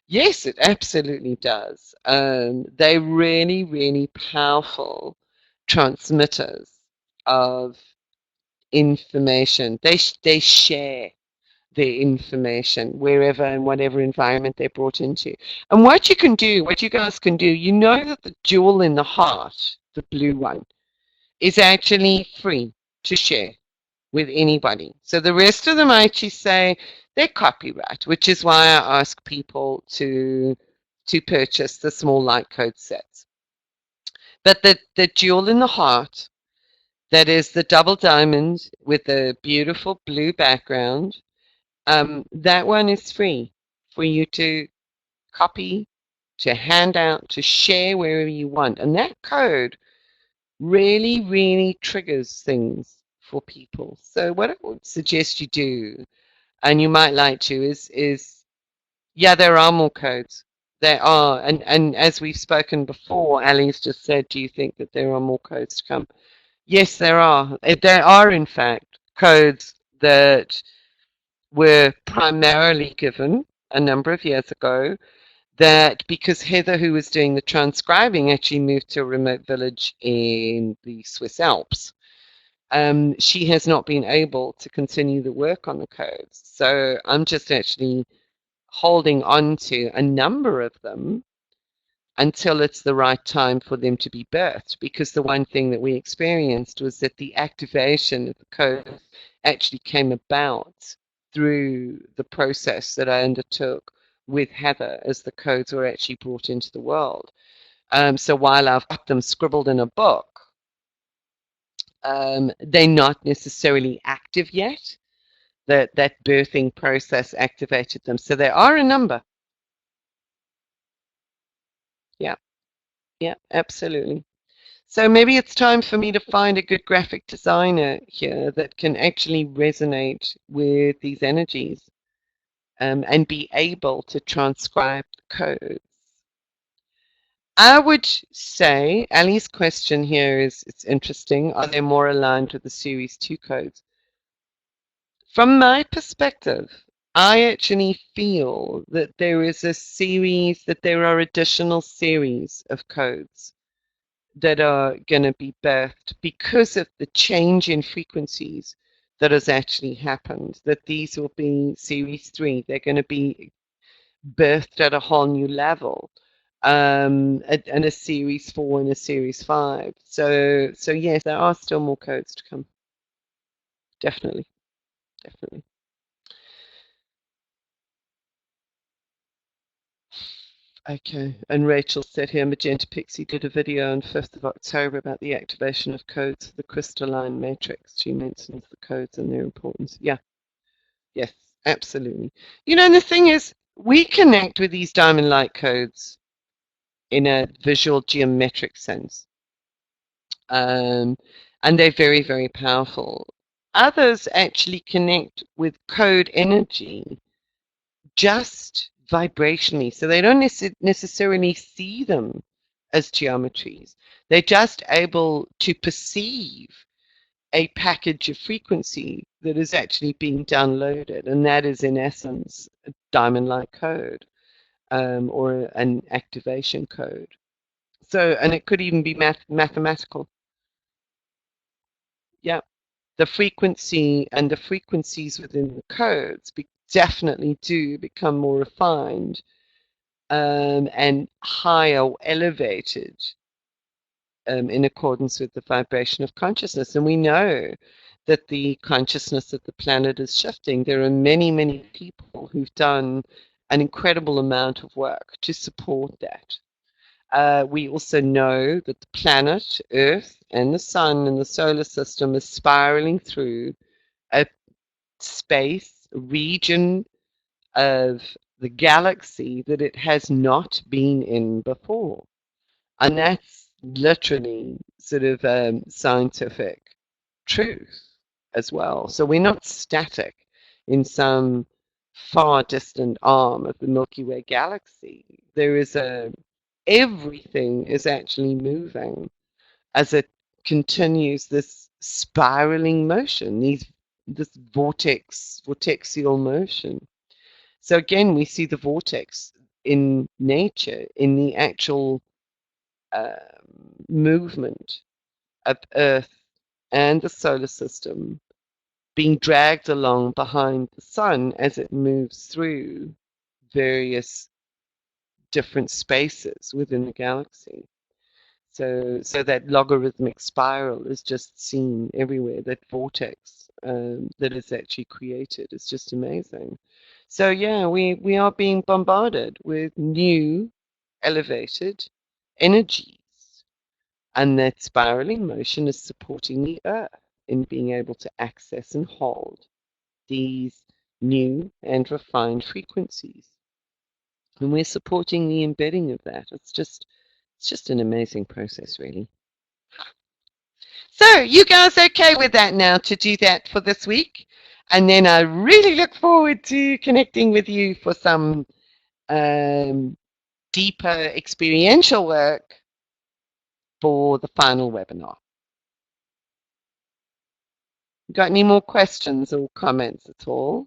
Yes, it absolutely does. They're really, really powerful transmitters of information. They share their information wherever and whatever environment they're brought into. And what you can do, what you guys can do, you know that the jewel in the heart, the blue one, is actually free to share with anybody. So the rest of them I actually say they're copyright, which is why I ask people to purchase the small light code sets. But the jewel in the heart, that is the double diamond with the beautiful blue background, that one is free for you to copy, to hand out, to share wherever you want. And that code really, really triggers things for people. So what I would suggest you do, and you might like to, is yeah, there are more codes. There are, and as we've spoken before, Ali's just said, do you think that there are more codes to come? Yes, there are. There are, in fact, codes that were primarily given a number of years ago that because Heather, who was doing the transcribing, actually moved to a remote village in the Swiss Alps, she has not been able to continue the work on the codes. So I'm just actually holding on to a number of them until it's the right time for them to be birthed. Because the one thing that we experienced was that the activation of the code actually came about through the process that I undertook with Heather as the codes were actually brought into the world. So while I've got them scribbled in a book, they're not necessarily active yet. That birthing process activated them. So there are a number. Yeah, yeah, absolutely. So maybe it's time for me to find a good graphic designer here that can actually resonate with these energies and be able to transcribe the codes. I would say Ali's question here is it's interesting. Are they more aligned with the Series 2 codes? From my perspective, I actually feel that there is a series, that there are additional series of codes that are going to be birthed because of the change in frequencies that has actually happened, that these will be series 3. They're going to be birthed at a whole new level, and a series 4 and a series 5. So yes, there are still more codes to come. Definitely, definitely. Okay, and Rachel said here, Magenta Pixie did a video on 5th of October about the activation of codes, the crystalline matrix. She mentions the codes and their importance. Yeah, yes, absolutely. You know, and the thing is, we connect with these diamond light codes in a visual geometric sense. And they're very, very powerful. Others actually connect with code energy just vibrationally. So they don't necessarily see them as geometries. They're just able to perceive a package of frequency that is actually being downloaded. And that is, in essence, a diamond-like code or an activation code. So, and it could even be mathematical. Yeah. The frequency and the frequencies within the codes definitely do become more refined and higher or elevated in accordance with the vibration of consciousness. And we know that the consciousness of the planet is shifting. There are many, many people who've done an incredible amount of work to support that. We also know that the planet, Earth, and the Sun and the solar system is spiraling through a space, region of the galaxy that it has not been in before. And that's literally sort of scientific truth as well. So we're not static in some far distant arm of the Milky Way galaxy. There is everything is actually moving as it continues this spiraling motion, this vortexial motion. So again, we see the vortex in nature, in the actual movement of Earth and the solar system being dragged along behind the sun as it moves through various different spaces within the galaxy. So that logarithmic spiral is just seen everywhere. That vortex that is actually created is just amazing. So yeah, we are being bombarded with new elevated energies, and that spiraling motion is supporting the Earth in being able to access and hold these new and refined frequencies. And we're supporting the embedding of that. It's just an amazing process, really. So you guys okay with that now to do that for this week? And then I really look forward to connecting with you for some deeper experiential work for the final webinar. Got any more questions or comments at all?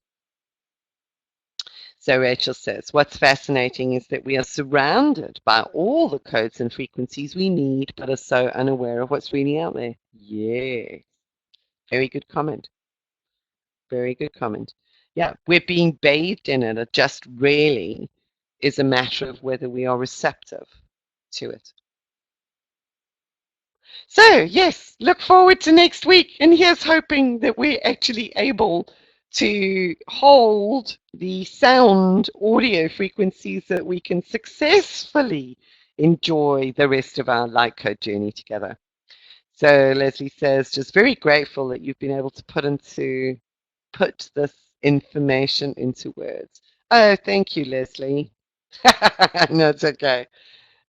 So Rachel says, what's fascinating is that we are surrounded by all the codes and frequencies we need, but are so unaware of what's really out there. Yeah, very good comment. Very good comment. Yeah, we're being bathed in it. It just really is a matter of whether we are receptive to it. So, yes, look forward to next week. And here's hoping that we're actually able to hold the sound audio frequencies that we can successfully enjoy the rest of our light code journey together. So Leslie says, just very grateful that you've been able to put this information into words. Oh, thank you, Leslie. No, it's okay.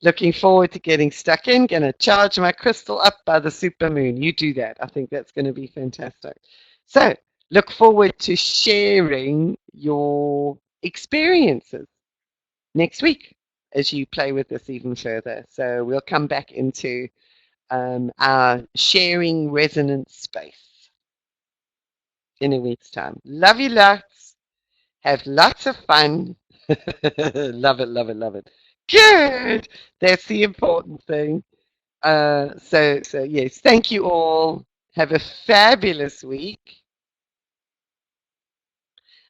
Looking forward to getting stuck in. Going to charge my crystal up by the supermoon. You do that. I think that's going to be fantastic. So look forward to sharing your experiences next week as you play with this even further. So we'll come back into our sharing resonance space in a week's time. Love you lots. Have lots of fun. Love it, love it, love it. Good. That's the important thing. So yes, thank you all. Have a fabulous week.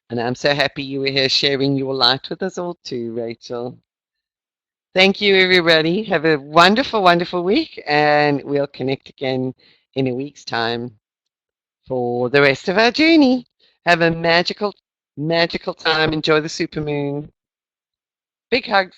And I'm so happy you were here sharing your light with us all too, Rachel. Thank you, everybody. Have a wonderful, wonderful week, and we'll connect again in a week's time for the rest of our journey. Have a magical, magical time. Enjoy the supermoon. Big hugs.